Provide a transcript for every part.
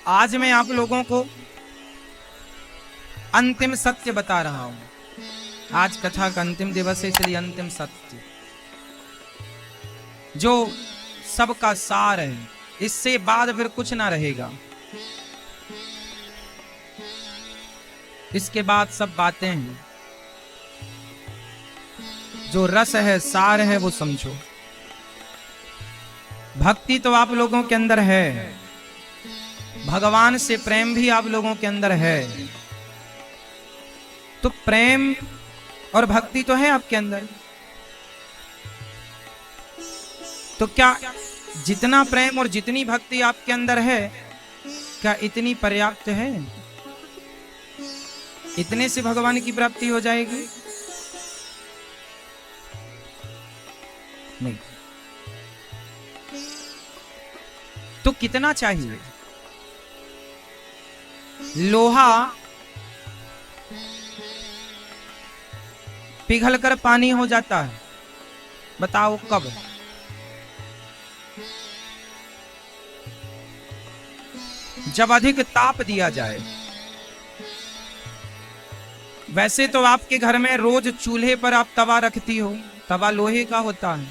आज मैं आप लोगों को अंतिम सत्य बता रहा हूं। आज कथा का अंतिम दिवस है, इसलिए अंतिम सत्य जो सबका सार है, इससे बाद फिर कुछ ना रहेगा। इसके बाद सब बातें हैं, जो रस है सार है वो समझो। भक्ति तो आप लोगों के अंदर है, भगवान से प्रेम भी आप लोगों के अंदर है, तो प्रेम और भक्ति तो है आपके अंदर। तो क्या जितना प्रेम और जितनी भक्ति आपके अंदर है, क्या इतनी पर्याप्त है? इतने से भगवान की प्राप्ति हो जाएगी? नहीं। तो कितना चाहिए? लोहा पिघलकर पानी हो जाता है, बताओ कब? जब अधिक ताप दिया जाए। वैसे तो आपके घर में रोज चूल्हे पर आप तवा रखती हो, तवा लोहे का होता है,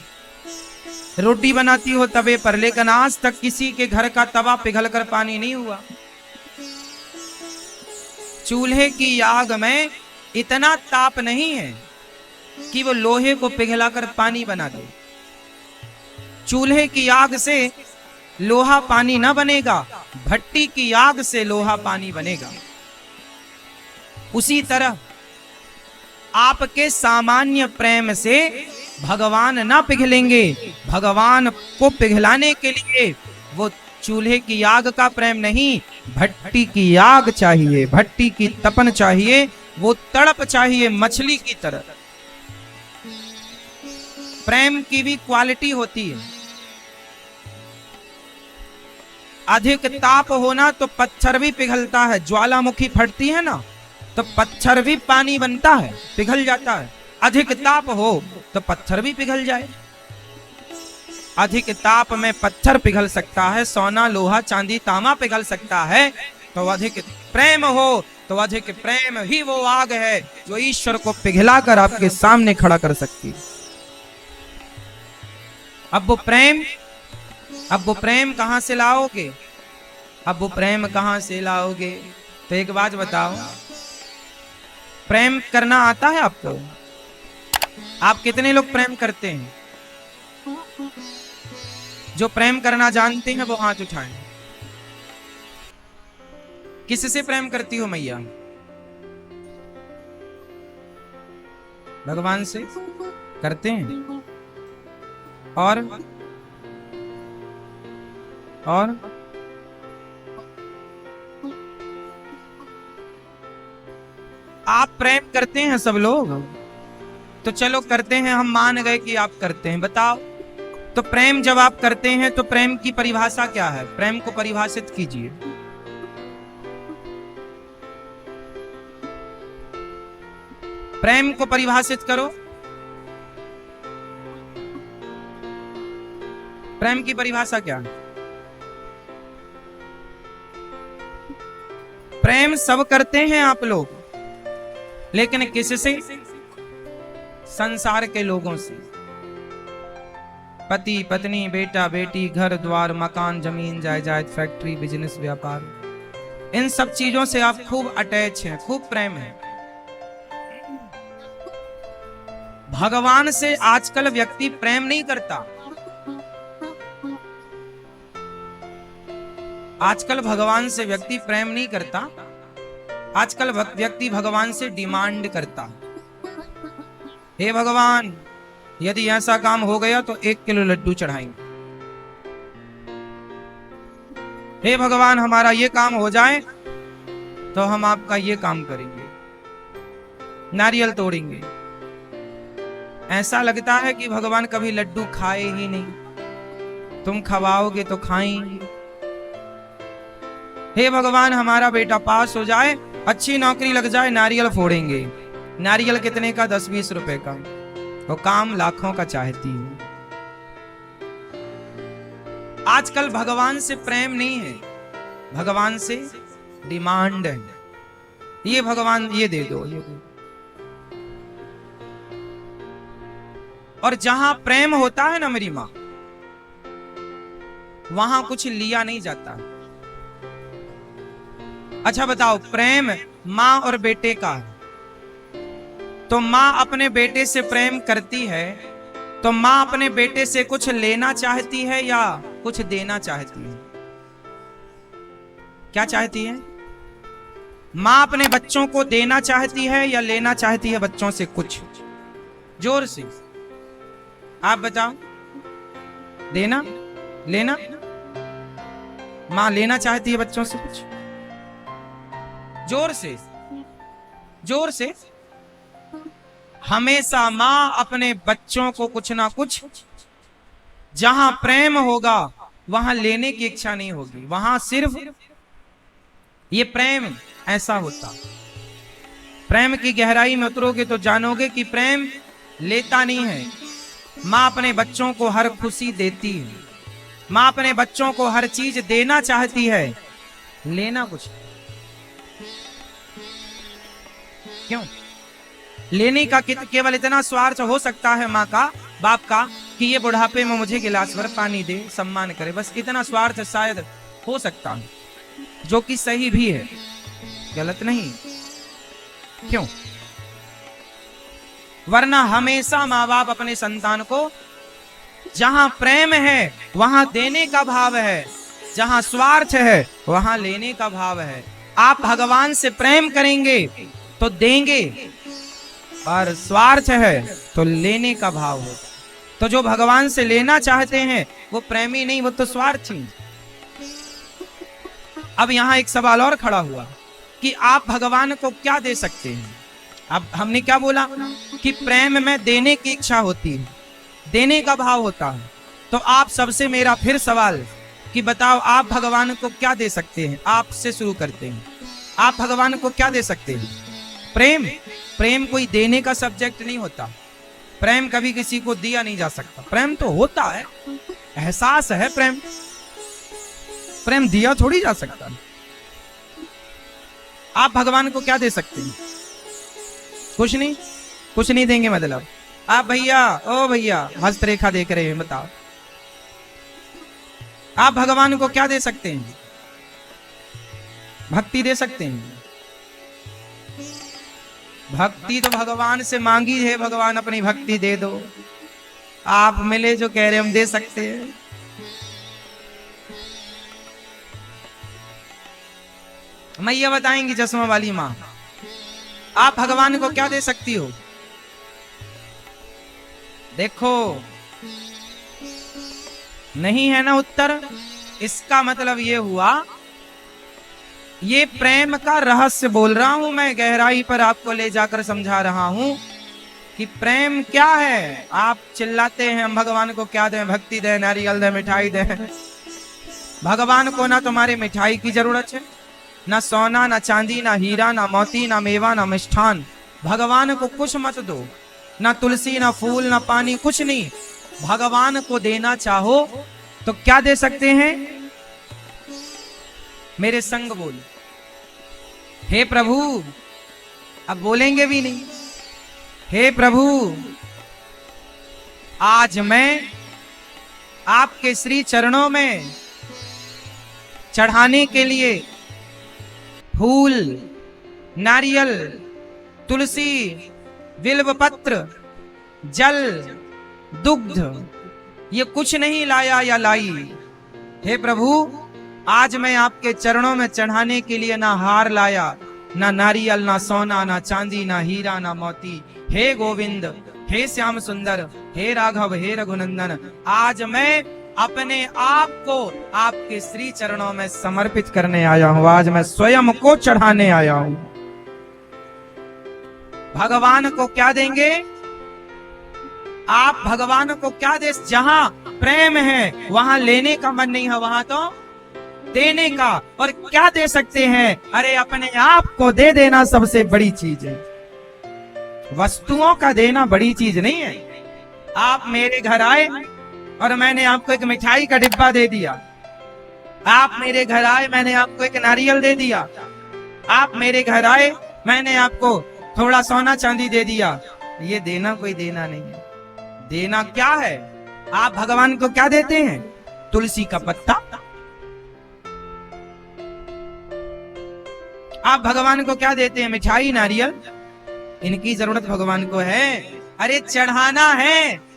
रोटी बनाती हो तवे पर, लेकिन आज तक किसी के घर का तवा पिघलकर पानी नहीं हुआ। चूल्हे की आग में इतना ताप नहीं है कि वो लोहे को पिघलाकर पानी बना दे। चूल्हे की आग से लोहा पानी ना बनेगा, भट्टी की आग से लोहा पानी बनेगा। उसी तरह आपके सामान्य प्रेम से भगवान ना पिघलेंगे। भगवान को पिघलाने के लिए वो चूल्हे की आग का प्रेम नहीं, भट्टी की आग चाहिए, भट्टी की तपन चाहिए, वो तड़प चाहिए मछली की तरह। प्रेम की भी क्वालिटी होती है। अधिक ताप होना तो पत्थर भी पिघलता है, ज्वालामुखी फटती है ना तो पत्थर भी पानी बनता है, पिघल जाता है। अधिक ताप हो तो पत्थर भी पिघल जाए। अधिक ताप में पत्थर पिघल सकता है, सोना लोहा चांदी तांबा पिघल सकता है। तो अधिक प्रेम हो तो अधिक प्रेम ही वो आग है जो ईश्वर को पिघलाकर आपके सामने खड़ा कर सकती है। अब वो प्रेम कहां से लाओगे? अब वो प्रेम कहां से लाओगे? तो एक बात बताओ, प्रेम करना आता है आपको? आप कितने लोग प्रेम करते हैं? जो प्रेम करना जानते हैं वो हाथ उठाएं। किससे प्रेम करती हो मैया? भगवान से करते हैं। और आप प्रेम करते हैं सब लोग? तो चलो करते हैं, हम मान गए कि आप करते हैं। बताओ तो प्रेम जब आप करते हैं तो प्रेम की परिभाषा क्या है? प्रेम को परिभाषित कीजिए। प्रेम को परिभाषित करो। प्रेम की परिभाषा क्या है? प्रेम सब करते हैं आप लोग, लेकिन किससे? संसार के लोगों से। पति पत्नी बेटा बेटी घर द्वार मकान जमीन जायदाद फैक्ट्री बिजनेस व्यापार, इन सब चीजों से आप खूब अटैच हैं, खूब प्रेम है। भगवान से आजकल व्यक्ति प्रेम नहीं करता। आजकल भगवान से व्यक्ति प्रेम नहीं करता। आजकल व्यक्ति भगवान से डिमांड करता। हे भगवान, यदि ऐसा काम हो गया तो 1 किलो लड्डू चढ़ाएंगे। हे भगवान, हमारा ये काम हो जाए तो हम आपका ये काम करेंगे, नारियल तोड़ेंगे। ऐसा लगता है कि भगवान कभी लड्डू खाए ही नहीं, तुम खवाओगे तो खाएंगे। हे भगवान, हमारा बेटा पास हो जाए, अच्छी नौकरी लग जाए, नारियल फोड़ेंगे। नारियल कितने का? 10-20 रुपए का। वो काम लाखों का चाहती है। आजकल भगवान से प्रेम नहीं है। भगवान से डिमांड है, ये भगवान ये दे दो, ये दो। और जहां प्रेम होता है ना मेरी माँ, वहां कुछ लिया नहीं जाता। अच्छा बताओ, प्रेम माँ और बेटे का है, तो माँ अपने बेटे से प्रेम करती है, तो माँ अपने बेटे से कुछ लेना चाहती है या कुछ देना चाहती है? क्या चाहती है? माँ अपने बच्चों को देना चाहती है या लेना चाहती है बच्चों से कुछ? जोर से आप बताओ। देना, लेना? माँ लेना चाहती है बच्चों से कुछ? जोर से, जोर से। हमेशा माँ अपने बच्चों को कुछ ना कुछ, जहां प्रेम होगा वहां लेने की इच्छा नहीं होगी, वहां सिर्फ ये प्रेम ऐसा होता। प्रेम की गहराई में उतरोगे तो जानोगे कि प्रेम लेता नहीं है। माँ अपने बच्चों को हर खुशी देती है, माँ अपने बच्चों को हर चीज देना चाहती है, लेना कुछ। क्यों? लेने का केवल इतना स्वार्थ हो सकता है माँ का, बाप का, कि ये बुढ़ापे में मुझे गिलास भर पानी दे, सम्मान करे, बस इतना स्वार्थ शायद हो सकता है, जो कि सही भी है, गलत नहीं। क्यों? वरना हमेशा माँ बाप अपने संतान को, जहां प्रेम है वहां देने का भाव है, जहां स्वार्थ है वहां लेने का भाव है। आप भगवान से प्रेम करेंगे तो देंगे, और स्वार्थ है तो लेने का भाव हो। तो जो भगवान से लेना चाहते हैं वो प्रेमी नहीं, वो तो स्वार्थी। अब यहां एक सवाल और खड़ा हुआ कि आप भगवान को क्या दे सकते हैं? अब हमने क्या बोला कि प्रेम में देने की इच्छा होती है, देने का भाव होता है। तो आप सबसे मेरा फिर सवाल कि बताओ, आप भगवान को क्या दे सकते हैं? आपसे शुरू करते हैं। आप भगवान को क्या दे सकते हैं? प्रेम। प्रेम कोई देने का सब्जेक्ट नहीं होता। प्रेम कभी किसी को दिया नहीं जा सकता। प्रेम तो होता है, एहसास है प्रेम, प्रेम दिया थोड़ी जा सकता। आप भगवान को क्या दे सकते हैं? कुछ नहीं, कुछ नहीं देंगे। मतलब आप भैया, ओ भैया हस्तरेखा देख रहे हैं, बताओ आप भगवान को क्या दे सकते हैं? भक्ति दे सकते हैं। भक्ति तो भगवान से मांगी है, भगवान अपनी भक्ति दे दो। आप मिले जो कह रहे हम दे सकते हैं। मैया बताएंगी, चश्मा वाली माँ, आप भगवान को क्या दे सकती हो? देखो, नहीं है ना उत्तर। इसका मतलब ये हुआ, ये प्रेम का रहस्य बोल रहा हूं मैं, गहराई पर आपको ले जाकर समझा रहा हूं कि प्रेम क्या है। आप चिल्लाते हैं हम भगवान को क्या दें, भक्ति दें, नारियल दें, मिठाई दें। भगवान को ना तुम्हारे मिठाई की जरूरत है, ना सोना, ना चांदी, ना हीरा, ना मोती, ना मेवा, ना मिष्ठान। भगवान को कुछ मत दो, ना तुलसी, ना फूल, ना पानी, कुछ नहीं। भगवान को देना चाहो तो क्या दे सकते हैं? मेरे संग बोल, हे प्रभु। अब बोलेंगे भी नहीं, हे प्रभु, आज मैं आपके श्री चरणों में चढ़ाने के लिए फूल, नारियल, तुलसी, बिल्व पत्र, जल, दुग्ध, ये कुछ नहीं लाया या लाई। हे प्रभु, आज मैं आपके चरणों में चढ़ाने के लिए ना हार लाया, ना नारियल, ना सोना, ना चांदी, ना हीरा, ना मोती। हे गोविंद, हे श्याम सुंदर, हे राघव, हे रघुनंदन, आज मैं अपने आप को आपके श्री चरणों में समर्पित करने आया हूं। आज मैं स्वयं को चढ़ाने आया हूं। भगवान को क्या देंगे? आप भगवान को क्या दे? जहां प्रेम है वहां लेने का मन नहीं है, वहां तो देने का। और क्या दे सकते हैं? अरे अपने आप को दे देना सबसे बड़ी चीज है। वस्तुओं का देना बड़ी चीज नहीं है। आप मेरे घर आए और मैंने आपको एक मिठाई का डिब्बा दे दिया, आप मेरे घर आए, मैंने आपको एक नारियल दे दिया। आप मेरे घर आए, मैंने आपको थोड़ा सोना चांदी दे दिया। ये देना कोई देना नहीं है। देना क्या है? आप भगवान को क्या देते हैं? तुलसी का पत्ता। आप भगवान को क्या देते हैं? मिठाई, नारियल। इनकी जरूरत भगवान को है। अरे चढ़ाना है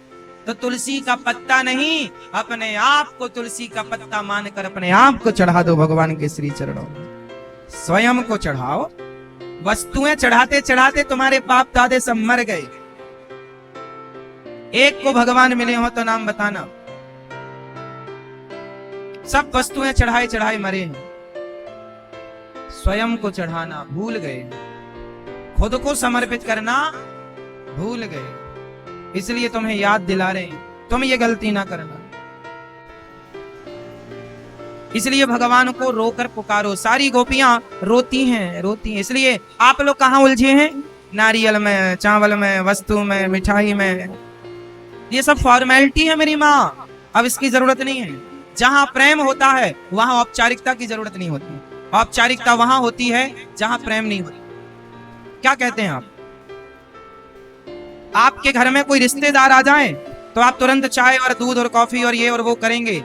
तो तुलसी का पत्ता नहीं, अपने आप को तुलसी का पत्ता मानकर अपने आप को चढ़ा दो भगवान के श्री चरणों में। स्वयं को चढ़ाओ। वस्तुएं चढ़ाते चढ़ाते तुम्हारे बाप दादे सब मर गए। एक को भगवान मिले हो तो नाम बताना। सब वस्तुएं चढ़ाए चढ़ाए मरे हैं। स्वयं को चढ़ाना भूल गए, खुद को समर्पित करना भूल गए। इसलिए तुम्हें याद दिला रहे हैं, तुम ये गलती ना करना। इसलिए भगवान को रोकर पुकारो। सारी गोपियां रोती हैं। इसलिए आप लोग कहां उलझे हैं? नारियल में, चावल में, वस्तु में, मिठाई में। ये सब फॉर्मेलिटी है मेरी माँ, अब इसकी जरूरत नहीं है। जहां प्रेम होता है वहां औपचारिकता की जरूरत नहीं होती। औपचारिकता वहां होती है जहां प्रेम नहीं होती। क्या कहते हैं आप? आपके घर में कोई रिश्तेदार आ जाए तो आप तुरंत चाय और दूध और कॉफी और ये और वो करेंगे,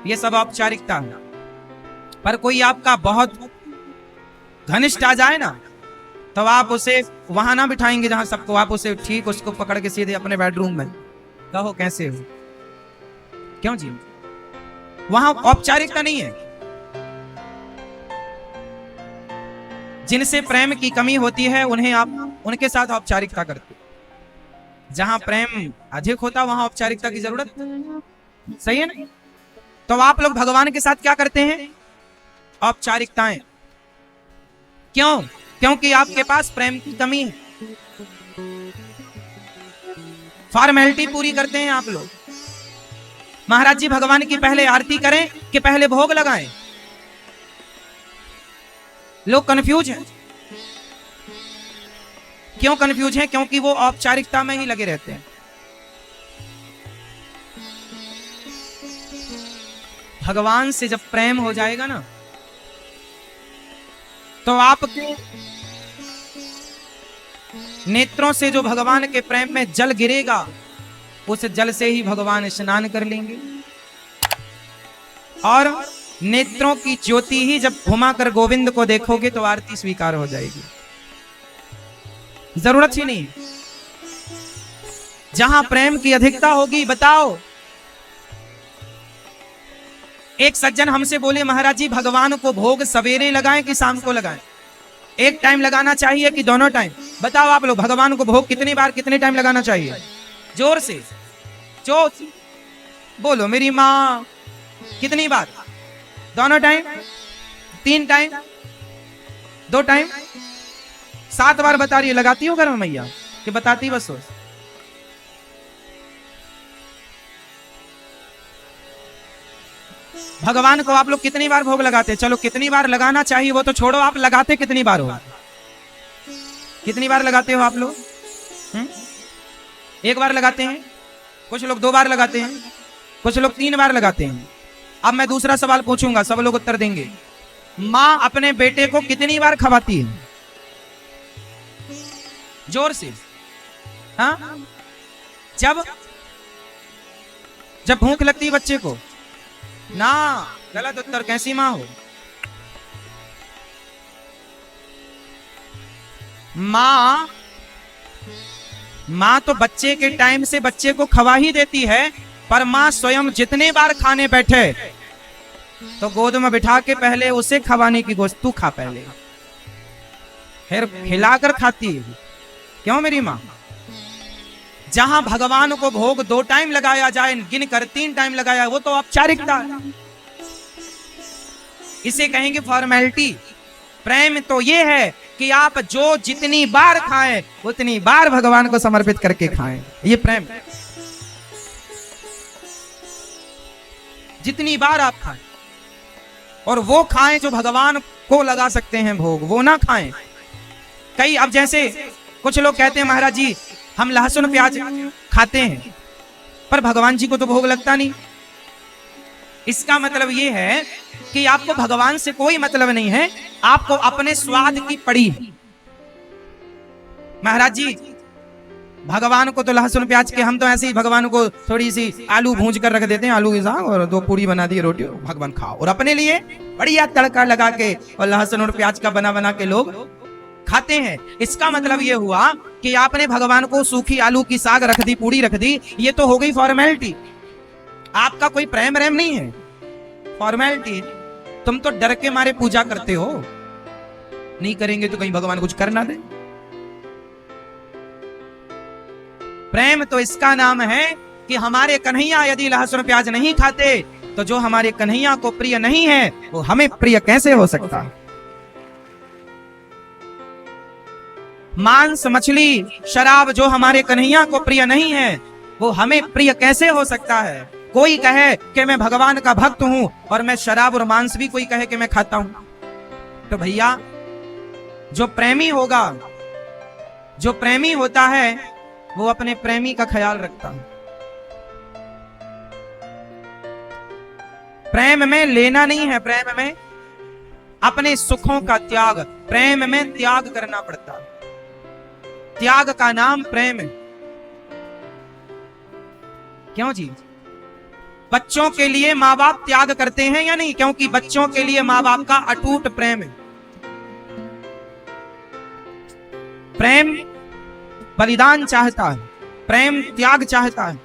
ये सब औपचारिकता है। पर कोई आपका बहुत घनिष्ठ आ जाए ना, तो आप उसे वहां ना बिठाएंगे जहां सबको, आप उसे ठीक उसको पकड़ के सीधे अपने बेडरूम में कहो कैसे हो। क्यों जी? वहां औपचारिकता नहीं है। जिनसे प्रेम की कमी होती है उन्हें आप उनके साथ औपचारिकता करते। जहां प्रेम अधिक होता वहां औपचारिकता की जरूरत। सही है ना? तो आप लोग भगवान के साथ क्या करते हैं? औपचारिकताएं। क्यों? क्योंकि आपके पास प्रेम की कमी है। फॉर्मेलिटी पूरी करते हैं आप लोग। महाराज जी भगवान की पहले आरती करें कि पहले भोग लगाएं? लोग कंफ्यूज हैं। क्यों कंफ्यूज हैं? क्योंकि वो औपचारिकता में ही लगे रहते हैं। भगवान से जब प्रेम हो जाएगा ना, तो आपके नेत्रों से जो भगवान के प्रेम में जल गिरेगा, उस जल से ही भगवान स्नान कर लेंगे। और नेत्रों की ज्योति ही जब घुमाकर गोविंद को देखोगे तो आरती स्वीकार हो जाएगी। जरूरत ही नहीं। जहां प्रेम की अधिकता होगी, बताओ। एक सज्जन हमसे बोले, महाराज जी भगवान को भोग सवेरे लगाएं कि शाम को लगाएं? एक टाइम लगाना चाहिए कि दोनों टाइम? बताओ आप लोग, भगवान को भोग कितनी बार कितने टाइम लगाना चाहिए? जोर से जो बोलो मेरी माँ। कितनी बार? दोनों टाइम? 3 टाइम? 2 टाइम? 7 बार बता रही है। लगाती हो घर में मैया कि बताती बस? भगवान को आप लोग कितनी बार भोग लगाते? चलो कितनी बार लगाना चाहिए वो तो छोड़ो, आप लगाते कितनी बार हो? कितनी बार लगाते हो आप लोग? 1 बार लगाते हैं, कुछ लोग 2 बार लगाते हैं, कुछ लोग 3 बार लगाते हैं। अब मैं दूसरा सवाल पूछूंगा, सब लोग उत्तर देंगे। माँ अपने बेटे को कितनी बार खवाती है? जोर से। हाँ? जब भूख लगती है बच्चे को ना? गलत उत्तर। कैसी माँ हो? माँ तो बच्चे के टाइम से बच्चे को खवा ही देती है, पर माँ स्वयं जितने बार खाने बैठे तो गोद में बिठा के पहले उसे खवाने की गोश्त तू खा पहले, फिर खिलाकर खाती है। क्यों मेरी माँ? जहां भगवान को भोग 2 टाइम लगाया जाए, गिन कर 3 टाइम लगाया, वो तो औपचारिकता है। इसे कहेंगे फॉर्मेलिटी। प्रेम तो ये है कि आप जो जितनी बार खाएं उतनी बार भगवान को समर्पित करके खाएं। ये प्रेम। जितनी बार आप खाएं, और वो खाएं जो भगवान को लगा सकते हैं भोग, वो ना खाएं। कई अब जैसे कुछ लोग कहते हैं, महाराज जी हम लहसुन प्याज खाते हैं पर भगवान जी को तो भोग लगता नहीं, इसका मतलब ये है कि आपको भगवान से कोई मतलब नहीं है, आपको अपने स्वाद की पड़ी। महाराज जी, भगवान को तो लहसुन प्याज के, हम तो ऐसे ही भगवान को थोड़ी सी आलू भूंज कर रख देते हैं, आलू के साथ, और 2 पूरी बना दी रोटी, भगवान खाओ। और अपने लिए बढ़िया तड़का लगा के और लहसुन और प्याज का बना बना के लोग खाते हैं। इसका मतलब ये हुआ कि आपने भगवान को सूखी आलू की साग रख दी, पूरी रख दी, ये तो हो गई फॉर्मेलिटी। आपका कोई प्रेम रेम नहीं है, फॉर्मेलिटी। तुम तो डर के मारे पूजा करते हो, नहीं करेंगे तो कहीं भगवान कुछ कर ना दे। प्रेम तो इसका नाम है कि हमारे कन्हैया यदि लहसुन प्याज नहीं खाते तो जो हमारे कन्हैया को प्रिय नहीं है वो हमें प्रिय कैसे हो सकता है। मांस, मछली, शराब जो हमारे कन्हैया को प्रिय नहीं है वो हमें प्रिय कैसे हो सकता है। कोई कहे कि मैं भगवान का भक्त हूं और मैं शराब और मांस भी कोई कहे कि मैं खाता हूं, तो भैया जो प्रेमी होगा, जो प्रेमी होता है वो अपने प्रेमी का ख्याल रखता है। प्रेम में लेना नहीं है, प्रेम में अपने सुखों का त्याग, प्रेम में त्याग करना पड़ता है। त्याग का नाम प्रेम है। क्यों जी? बच्चों के लिए माँ बाप त्याग करते हैं या नहीं? क्योंकि बच्चों के लिए माँ बाप का अटूट प्रेम है। प्रेम बलिदान चाहता है, प्रेम त्याग चाहता है।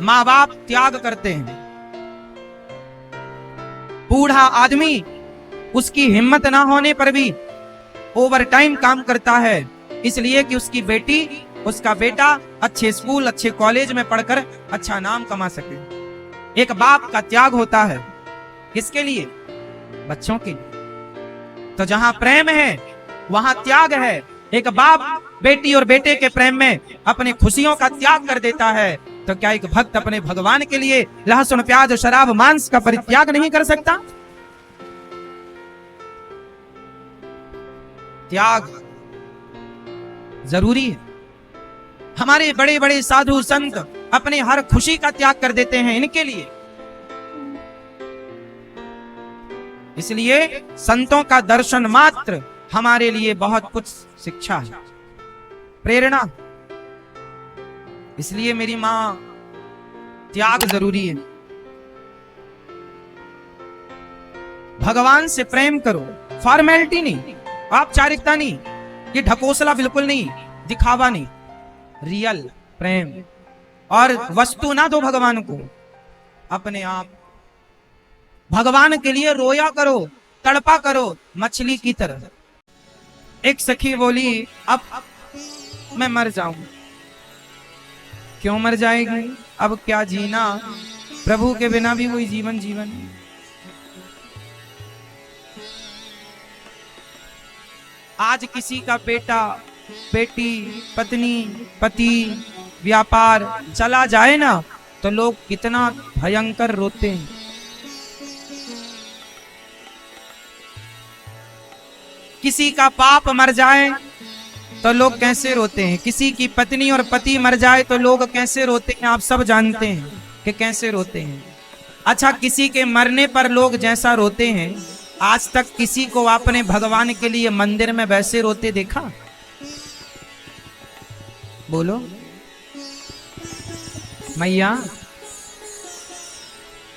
माँ बाप त्याग करते हैं। बूढ़ा आदमी उसकी हिम्मत ना होने पर भी ओवर टाइम काम करता है, इसलिए कि उसकी बेटी, उसका बेटा अच्छे स्कूल, अच्छे कॉलेज में पढ़कर अच्छा नाम कमा सके। एक बाप का त्याग होता है, किसके लिए? बच्चों के लिए। तो जहां प्रेम है वहां त्याग है। एक बाप बेटी और बेटे के प्रेम में अपने खुशियों का त्याग कर देता है, तो क्या एक भक्त अपने भगवान के लिए लहसुन प्याज शराब मांस का परित्याग नहीं कर सकता? त्याग जरूरी है। हमारे बड़े बड़े साधु संत अपने हर खुशी का त्याग कर देते हैं इनके लिए। इसलिए संतों का दर्शन मात्र हमारे लिए बहुत कुछ शिक्षा है, प्रेरणा। इसलिए मेरी मां, त्याग जरूरी है। भगवान से प्रेम करो, फॉर्मेलिटी नहीं, औपचारिकता नहीं, ये ढकोसला बिल्कुल नहीं, दिखावा नहीं, रियल प्रेम। और वस्तु ना दो भगवान को, अपने आप भगवान के लिए रोया करो, तड़पा करो मछली की तरह। एक सखी बोली, अब मैं मर जाऊं। क्यों मर जाएगी? अब क्या जीना, प्रभु के बिना भी कोई जीवन जीवन। आज किसी का बेटा, बेटी, पत्नी, पति, व्यापार चला जाए ना तो लोग कितना भयंकर रोते हैं। किसी का पाप मर जाए तो लोग कैसे रोते हैं। किसी की पत्नी और पति मर जाए तो लोग कैसे रोते हैं, आप सब जानते हैं कि कैसे रोते हैं। अच्छा, किसी के मरने पर लोग जैसा रोते हैं, आज तक किसी को आपने भगवान के लिए मंदिर में वैसे रोते देखा? बोलो मैया,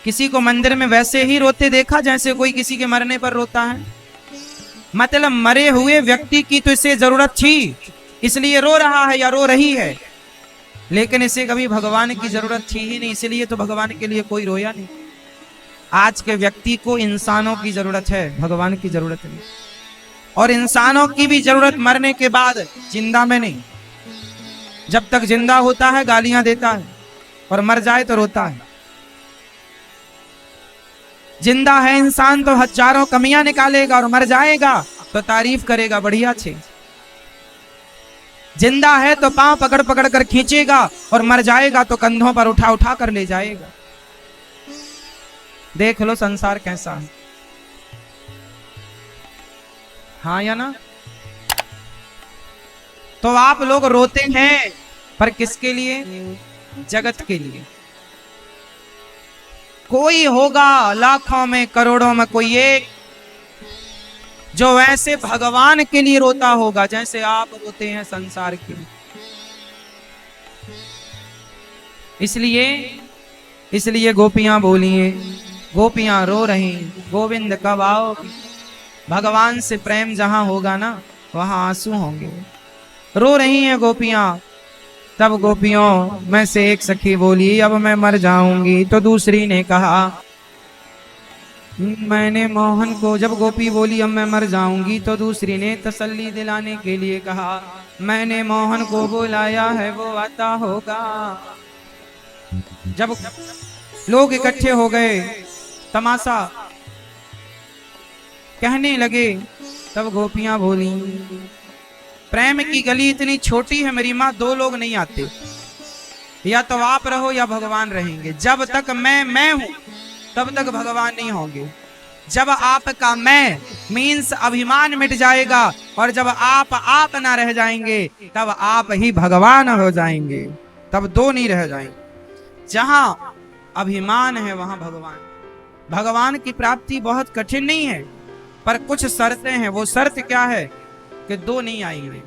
किसी को मंदिर में वैसे ही रोते देखा जैसे कोई किसी के मरने पर रोता है? मतलब मरे हुए व्यक्ति की तो इसे जरूरत थी, इसलिए रो रहा है या रो रही है, लेकिन इसे कभी भगवान की जरूरत थी ही नहीं, इसलिए तो भगवान के लिए कोई रोया नहीं। आज के व्यक्ति को इंसानों की जरूरत है, भगवान की जरूरत नहीं। और इंसानों की भी जरूरत मरने के बाद, जिंदा में नहीं। जब तक जिंदा होता है गालियां देता है और मर जाए तो रोता है। जिंदा है इंसान तो हजारों कमियां निकालेगा और मर जाएगा तो तारीफ करेगा, बढ़िया छे। जिंदा है तो पांव पकड़ पकड़ कर खींचेगा और मर जाएगा तो कंधों पर उठा उठा कर ले जाएगा। देख लो संसार कैसा है, हाँ या ना? तो आप लोग रोते हैं पर किसके लिए? जगत के लिए। कोई होगा लाखों में करोड़ों में कोई एक जो वैसे भगवान के लिए रोता होगा जैसे आप रोते हैं संसार के लिए। इसलिए गोपियां बोलिए, गोपियां रो रही, गोविंद कब आओ। भगवान से प्रेम जहां होगा ना वहां आंसू होंगे। रो रही हैं गोपियां। तब गोपियों में से एक सखी बोली, अब मैं मर जाऊंगी। तो दूसरी ने कहा, मैंने मोहन को, जब गोपी बोली अब मैं मर जाऊंगी, तो दूसरी ने तसल्ली दिलाने के लिए कहा, मैंने मोहन को बुलाया है, वो आता होगा। जब लोग इकट्ठे हो गए, तमाशा कहने लगे, तब गोपियां बोली, प्रेम की गली इतनी छोटी है मेरी माँ, दो लोग नहीं आते, या तो आप रहो या भगवान रहेंगे। जब तक मैं हूं तब तक भगवान नहीं होंगे। जब आपका मैं मीन्स अभिमान मिट जाएगा और जब आप ना रह जाएंगे तब आप ही भगवान हो जाएंगे, तब दो नहीं रह जाएंगे। जहां अभिमान है वहां भगवान। भगवान की प्राप्ति बहुत कठिन नहीं है, पर कुछ शर्तें हैं। वो शर्त क्या है कि दो नहीं आएंगे।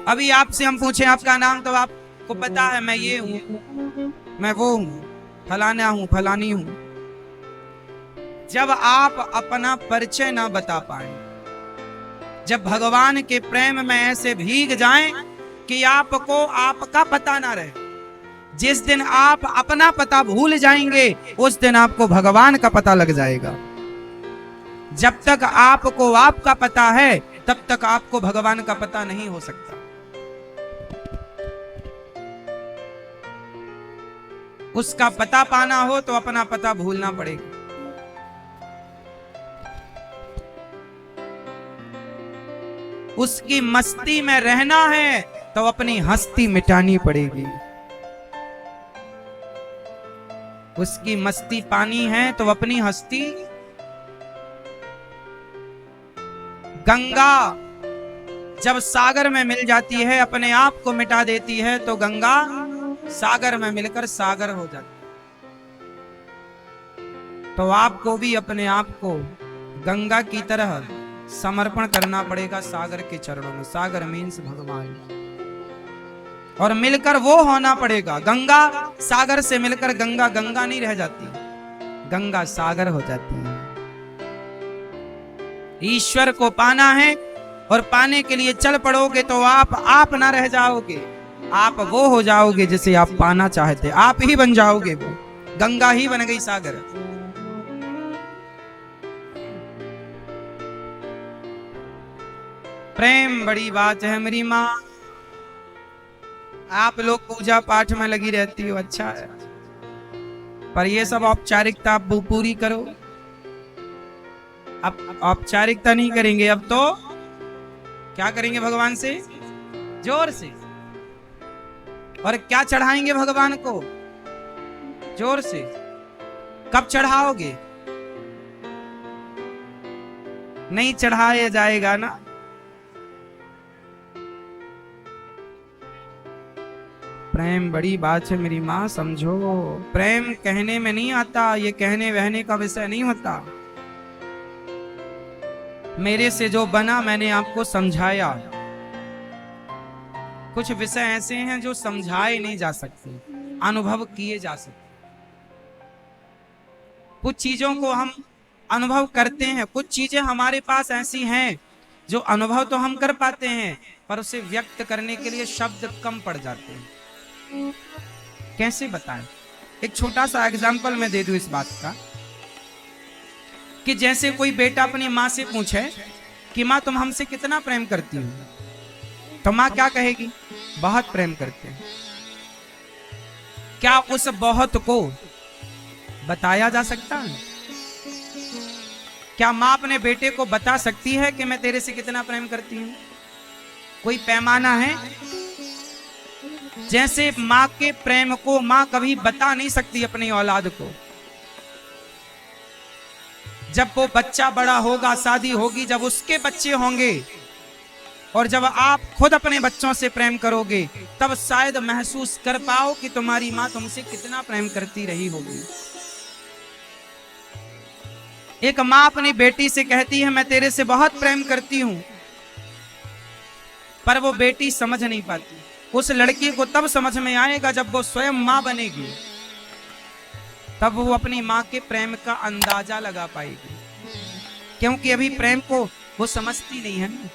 अभी आपसे हम पूछें आपका नाम, तो आपको पता है मैं ये हूं, मैं वो हूं, फलाना हूं, फलानी हूं। जब आप अपना परिचय ना बता पाए, जब भगवान के प्रेम में ऐसे भीग जाएं कि आपको आपका पता ना रहे, जिस दिन आप अपना पता भूल जाएंगे उस दिन आपको भगवान का पता लग जाएगा। जब तक आपको आपका पता है तब तक आपको भगवान का पता नहीं हो सकता। उसका पता पाना हो तो अपना पता भूलना पड़ेगा। उसकी मस्ती में रहना है तो अपनी हस्ती मिटानी पड़ेगी। उसकी मस्ती पानी है तो अपनी हस्ती। गंगा जब सागर में मिल जाती है, अपने आप को मिटा देती है, तो गंगा सागर में मिलकर सागर हो जाती है। तो आपको भी अपने आप को गंगा की तरह समर्पण करना पड़ेगा सागर के चरणों में। सागर मीन्स भगवान, और मिलकर वो होना पड़ेगा। गंगा सागर से मिलकर गंगा गंगा नहीं रह जाती, गंगा सागर हो जाती है। ईश्वर को पाना है और पाने के लिए चल पड़ोगे तो आप ना रह जाओगे, आप वो हो जाओगे जिसे आप पाना चाहते, आप ही बन जाओगे। वो गंगा ही बन गई सागर। प्रेम बड़ी बात है मेरी माँ। आप लोग पूजा पाठ में लगी रहती हो, अच्छा है, पर ये सब औपचारिकता आप पूरी करो। अब औपचारिकता नहीं करेंगे, अब तो क्या करेंगे भगवान से? जोर से। और क्या चढ़ाएंगे भगवान को? जोर से। कब चढ़ाओगे? नहीं चढ़ाया जाएगा ना। प्रेम बड़ी बात है मेरी माँ, समझो। प्रेम कहने में नहीं आता, ये कहने वहने का विषय नहीं होता। मेरे से जो बना मैंने आपको समझाया। कुछ विषय ऐसे हैं जो समझाए नहीं जा सकते, अनुभव किए जा सकते। कुछ चीजों को हम अनुभव करते हैं, कुछ चीजें हमारे पास ऐसी हैं जो अनुभव तो हम कर पाते हैं पर उसे व्यक्त करने के लिए शब्द कम पड़ जाते हैं। कैसे बताएं? एक छोटा सा एग्जाम्पल मैं दे दूं इस बात का, कि जैसे कोई बेटा अपनी माँ से पूछे कि माँ तुम हमसे कितना प्रेम करती हो, तो माँ क्या कहेगी? बहुत प्रेम करते हैं। क्या उस बहुत को बताया जा सकता है? क्या माँ अपने बेटे को बता सकती है कि मैं तेरे से कितना प्रेम करती हूं? कोई पैमाना है? जैसे माँ के प्रेम को माँ कभी बता नहीं सकती अपनी औलाद को। जब वो बच्चा बड़ा होगा, शादी होगी, जब उसके बच्चे होंगे, और जब आप खुद अपने बच्चों से प्रेम करोगे तब शायद महसूस कर पाओ कि तुम्हारी माँ तुमसे कितना प्रेम करती रही होगी। एक माँ अपनी बेटी से कहती है मैं तेरे से बहुत प्रेम करती हूं, पर वो बेटी समझ नहीं पाती। उस लड़की को तब समझ में आएगा जब वो स्वयं माँ बनेगी, तब वो अपनी माँ के प्रेम का अंदाजा लगा पाएगी, क्योंकि अभी प्रेम को वो समझती नहीं है ना।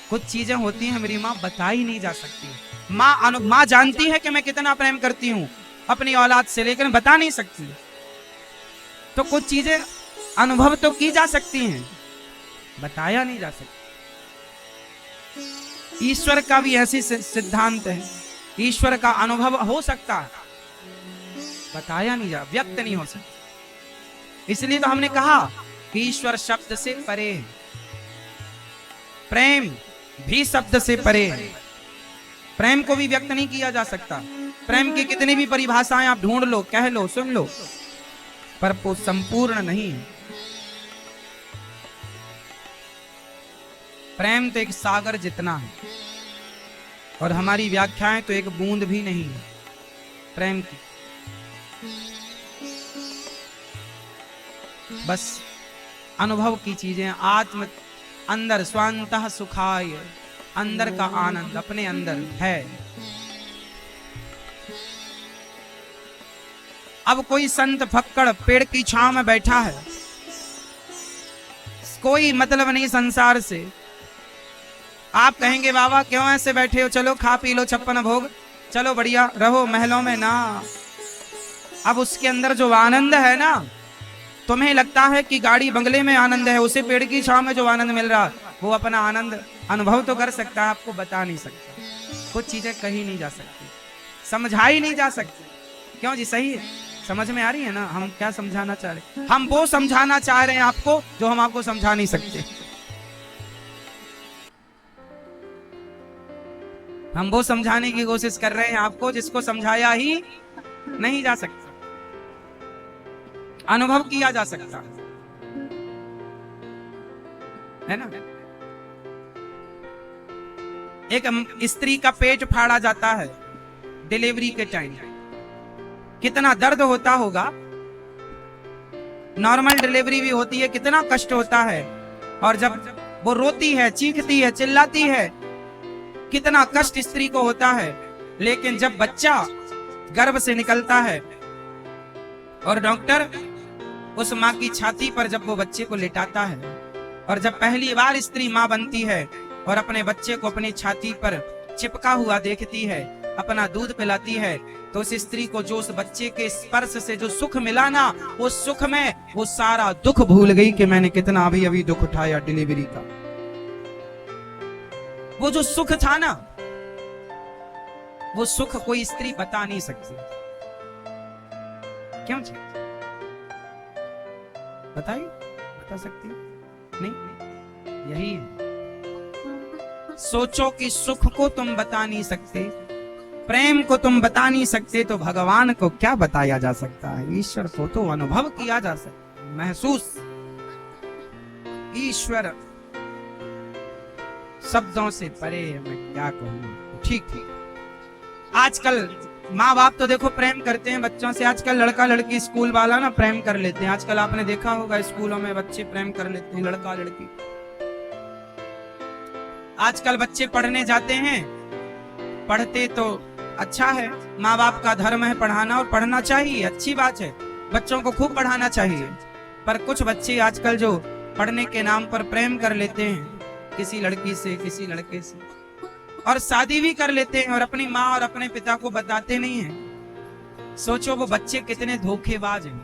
कुछ चीजें होती हैं मेरी माँ बता ही नहीं जा सकती। माँ जानती है कि मैं कितना प्रेम करती हूँ अपनी औलाद से, लेकिन बता नहीं सकती। तो कुछ चीजें अनुभव तो की जा सकती हैं, बताया नहीं जा सकता। ईश्वर का भी ऐसी सिद्धांत है, ईश्वर का अनुभव हो सकता है, बताया नहीं जा, व्यक्त नहीं हो सकता। इसलिए तो हमने कहा कि ईश्वर शब्द से परे है, प्रेम भी शब्द से परे है। प्रेम को भी व्यक्त नहीं किया जा सकता। प्रेम की कितनी भी परिभाषाएं आप ढूंढ लो, कह लो, सुन लो, पर वो संपूर्ण नहीं है। प्रेम तो एक सागर जितना है, और हमारी व्याख्याएं तो एक बूंद भी नहीं है प्रेम की। बस अनुभव की चीजें, आत्म अंदर स्वांतः सुखाय, अंदर का आनंद अपने अंदर है। अब कोई संत फक्कड़ पेड़ की छांव में बैठा है, कोई मतलब नहीं संसार से। आप कहेंगे बाबा क्यों ऐसे बैठे हो, चलो खा पी लो 56 भोग, चलो बढ़िया रहो महलों में ना। अब उसके अंदर जो आनंद है ना, तुम्हें लगता है कि गाड़ी बंगले में आनंद है, उसे पेड़ की छांव में जो आनंद मिल रहा, वो अपना आनंद अनुभव तो कर सकता है, आपको बता नहीं सकता। कुछ चीजें कही नहीं जा सकती, समझाई नहीं जा सकती। क्यों जी, सही है, समझ में आ रही है ना हम क्या समझाना चाह रहे हैं? हम वो समझाना चाह रहे हैं आपको जो हम आपको समझा नहीं सकते। हम वो समझाने की कोशिश कर रहे हैं आपको जिसको समझाया ही नहीं जा सकता, अनुभव किया जा सकता है ना। एक स्त्री का पेट फाड़ा जाता है डिलीवरी के टाइम, कितना दर्द होता होगा। नॉर्मल डिलीवरी भी होती है, कितना कष्ट होता है। और जब वो रोती है, चीखती है, चिल्लाती है, कितना कष्ट स्त्री को होता है। लेकिन जब बच्चा गर्भ से निकलता है और डॉक्टर उस माँ की छाती पर जब वो बच्चे को लेटाता है, और जब पहली बार स्त्री माँ बनती है और अपने बच्चे को अपनी छाती पर चिपका हुआ देखती है, अपना दूध पिलाती है, तो उस स्त्री को जो उस बच्चे के स्पर्श से जो सुख मिला ना, उस सुख में वो सारा दुख भूल गई कि मैंने कितना अभी अभी दुख उठाया डिलीवरी का। वो जो सुख था ना, वो सुख कोई स्त्री बता नहीं सकती। क्यों जी, बताइए, बता सकती नहीं? यही है, सोचो कि सुख को तुम बता नहीं सकते, प्रेम को तुम बता नहीं सकते, तो भगवान को क्या बताया जा सकता है? ईश्वर को तो अनुभव किया जा सकता है, महसूस। ईश्वर शब्दों से परे, मैं क्या कहूँ। ठीक ठीक, आजकल माँ बाप तो देखो प्रेम करते हैं बच्चों से। आजकल लड़का लड़की, स्कूल वाला ना प्रेम कर लेते हैं। आजकल आपने देखा होगा स्कूलों में बच्चे प्रेम कर लेते हैं, लड़का लड़की। आजकल बच्चे पढ़ने जाते हैं, पढ़ते तो अच्छा है, माँ बाप का धर्म है पढ़ाना, और पढ़ना चाहिए, अच्छी बात है, बच्चों को खूब पढ़ाना चाहिए। पर कुछ बच्चे आजकल जो पढ़ने के नाम पर प्रेम कर लेते हैं किसी लड़की से, किसी लड़के से, और शादी भी कर लेते हैं और अपनी माँ और अपने पिता को बताते नहीं हैं। सोचो वो बच्चे कितने धोखेबाज हैं।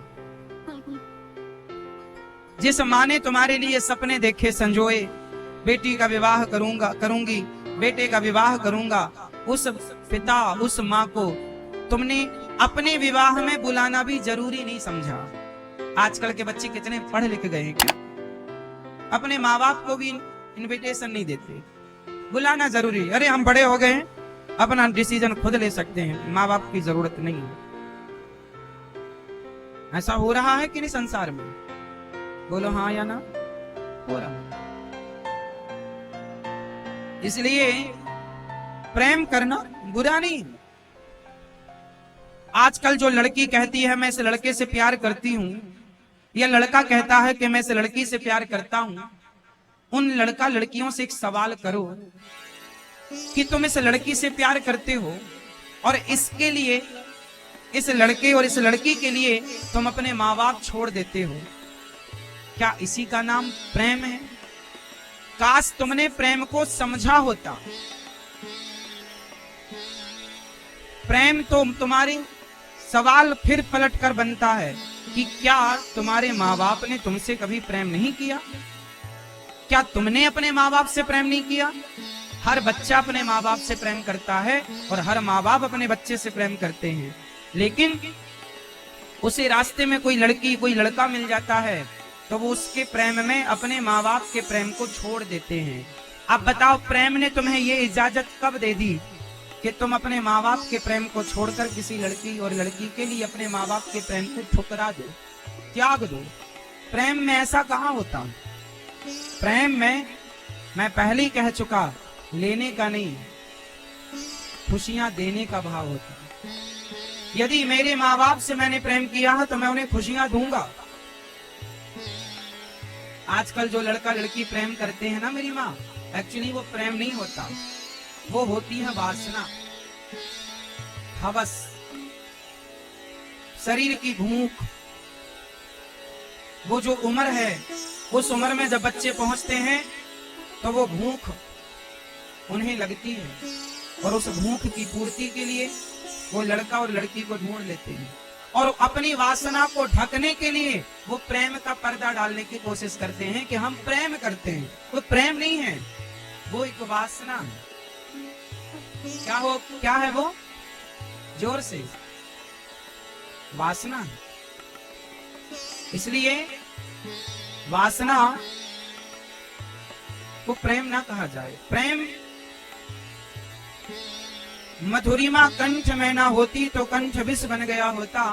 जिस माँ ने तुम्हारे लिए सपने देखे, संजोए, बेटी का विवाह करूंगी, बेटे का विवाह करूंगा, उस पिता, उस माँ को तुमने अपने विवाह में बुलाना भी जरूरी नहीं समझा। आजकल के बच्चे कितने पढ़ लिख गए हैं, क्या अपने माँ बाप को भी इनविटेशन नहीं देते? बुलाना जरूरी, अरे हम बड़े हो गए हैं, अपना डिसीजन खुद ले सकते हैं, माँ बाप की जरूरत नहीं है। ऐसा हो रहा है कि नहीं संसार में? बोलो हाँ या ना? हो रहा है। इसलिए प्रेम करना बुरा नहीं। आजकल जो लड़की कहती है मैं इस लड़के से प्यार करती हूं, या लड़का कहता है कि मैं इस लड़की से प्यार करता हूं, उन लड़का लड़कियों से एक सवाल करो कि तुम इस लड़की से प्यार करते हो और इसके लिए, इस लड़के और इस लड़की के लिए तुम अपने माँ बाप छोड़ देते हो, क्या इसी का नाम प्रेम है? काश तुमने प्रेम को समझा होता। प्रेम तो तुम्हारे सवाल फिर पलट कर बनता है कि क्या तुम्हारे माँ बाप ने तुमसे कभी प्रेम नहीं किया? क्या तुमने अपने माँ बाप से प्रेम नहीं किया? हर बच्चा अपने माँ बाप से प्रेम करता है और हर माँ बाप अपने बच्चे से प्रेम करते हैं, लेकिन उसे रास्ते में कोई लड़की कोई लड़का मिल जाता है तो वो उसके प्रेम में अपने माँ बाप के प्रेम को छोड़ देते हैं। अब बताओ, प्रेम ने तुम्हें ये इजाजत कब दे दी कि तुम अपने माँ बाप के प्रेम को छोड़कर किसी लड़की और लड़की के लिए अपने माँ बाप के प्रेम को ठुकरा दो, त्याग दो? प्रेम में ऐसा कहाँ होता? प्रेम में, मैं पहले ही कह चुका, लेने का नहीं, खुशियां देने का भाव होता है। यदि मेरे माँ बाप से मैंने प्रेम किया है तो मैं उन्हें खुशियां दूंगा। आजकल जो लड़का लड़की प्रेम करते हैं ना मेरी माँ, एक्चुअली वो प्रेम नहीं होता, वो होती है वासना, हवस, शरीर की भूख। वो जो उम्र है, उस उम्र में जब बच्चे पहुंचते हैं तो वो भूख उन्हें लगती है और उस भूख की पूर्ति के लिए वो लड़का और लड़की को ढूंढ लेते हैं और अपनी वासना को ढकने के लिए वो प्रेम का पर्दा डालने की कोशिश करते हैं कि हम प्रेम करते हैं। वो प्रेम नहीं है, वो एक वासना है। क्या है वो? जोर से, वासना है। इसलिए वासना को प्रेम ना कहा जाए। प्रेम मधुरिमा कंठ में ना होती तो कंठ विष बन गया होता,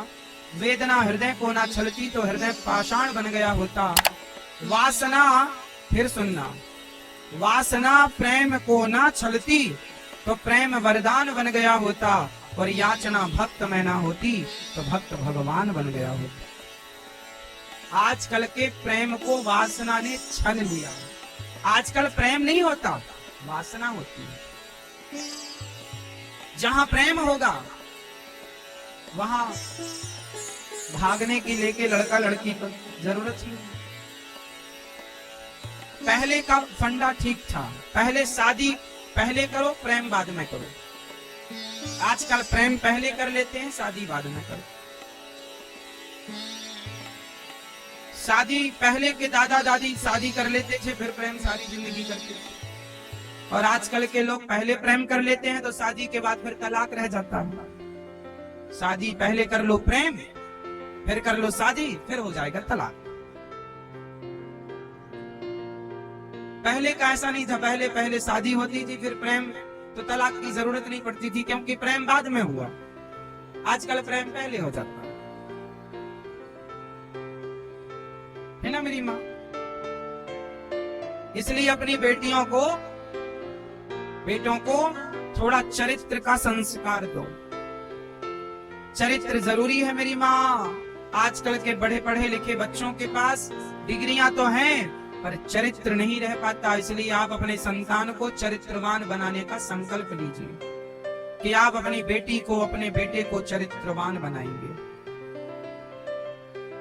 वेदना हृदय को ना छलती तो हृदय पाषाण बन गया होता। वासना, फिर सुनना, वासना प्रेम को ना छलती तो प्रेम वरदान बन गया होता, और याचना भक्त में ना होती तो भक्त भगवान बन गया होता। आजकल के प्रेम को वासना ने छल लिया। आजकल प्रेम नहीं होता, वासना होती है। जहां प्रेम होगा वहां भागने की लेके लड़का लड़की को जरूरत ही नहीं। पहले का फंडा ठीक था, पहले शादी पहले करो, प्रेम बाद में करो। आजकल प्रेम पहले कर लेते हैं, शादी बाद में करो। शादी पहले के दादा दादी शादी कर लेते थे, फिर प्रेम सारी जिंदगी करते थे, और आजकल के लोग पहले प्रेम कर लेते हैं तो शादी के बाद फिर तलाक रह जाता है। शादी पहले कर लो प्रेम, फिर कर लो शादी, फिर हो जाएगा तलाक। पहले का ऐसा नहीं था, पहले पहले शादी होती थी फिर प्रेम, तो तलाक की जरूरत नहीं पड़ती थी क्योंकि प्रेम बाद में हुआ। आजकल प्रेम पहले हो जाता है ना मेरी माँ। इसलिए अपनी बेटों को थोड़ा चरित्र का संस्कार दो। चरित्र जरूरी है मेरी माँ। आजकल के बड़े पढ़े लिखे बच्चों के पास डिग्रियां तो हैं पर चरित्र नहीं रह पाता। इसलिए आप अपने संतान को चरित्रवान बनाने का संकल्प लीजिए कि आप अपनी बेटी को, अपने बेटे को चरित्रवान बनाएंगे,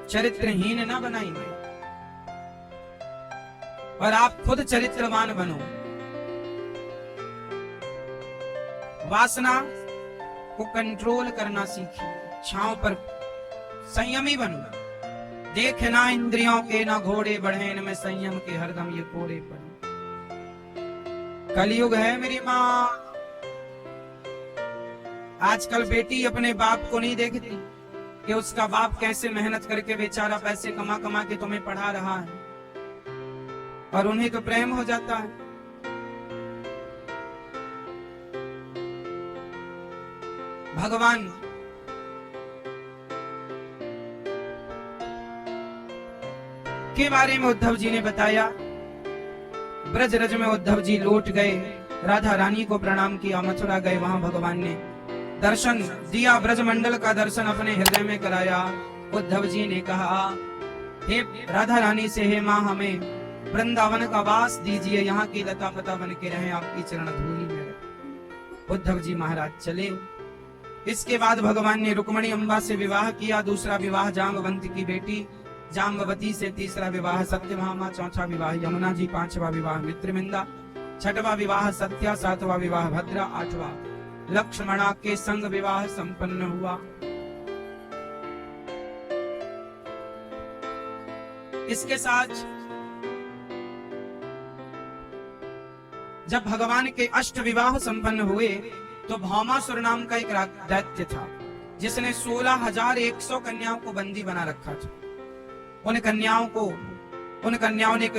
चरित्रहीन ना बनाएंगे। और आप खुद चरित्रवान बनो। वासना को कंट्रोल करना सीखिए, छांव पर संयमी बनो। देखना इंद्रियों के ना घोड़े बढ़े, इनमें संयम के हरदम ये कोड़े पड़े। कलयुग है मेरी माँ। आजकल बेटी अपने बाप को नहीं देखती कि उसका बाप कैसे मेहनत करके बेचारा पैसे कमा कमा के तुम्हें पढ़ा रहा है, और उन्हें तो प्रेम हो जाता है। भगवान के बारे में उद्धव जी ने बताया। ब्रज रज में उद्धव जी लौट गए राधा रानी को प्रणाम किया, मथुरा गए, वहां भगवान ने दर्शन दिया, ब्रजमंडल का दर्शन अपने हृदय में कराया। उद्धव जी ने कहा, हे राधा रानी से, हे माँ, हमें वृंदावन का वास दीजिए, यहाँ की लता पता बन के रहे, आपकी चरण धूलि में रहे। उद्धव जी महाराज चले। इसके बाद भगवान ने रुक्मणी अम्बा से विवाह किया, दूसरा विवाह जाम्बवंत की बेटी जाम्बवती से, तीसरा विवाह सत्यभामा, चौथा विवाह यमुना जी, पांचवा विवाह मित्रविंदा, छठवां विवाह सत्या, सातवां विवाह भद्रा, आठवां लक्ष्मणा के संग विवाह संपन्न हुआ। इसके साथ जब भगवान के अष्ट विवाह संपन्न हुए तो भौमासुर नाम का एक दैत्य था, जिसने 16,100 कन्याओं को बंदी बना रखा था। उन कन्याओं ने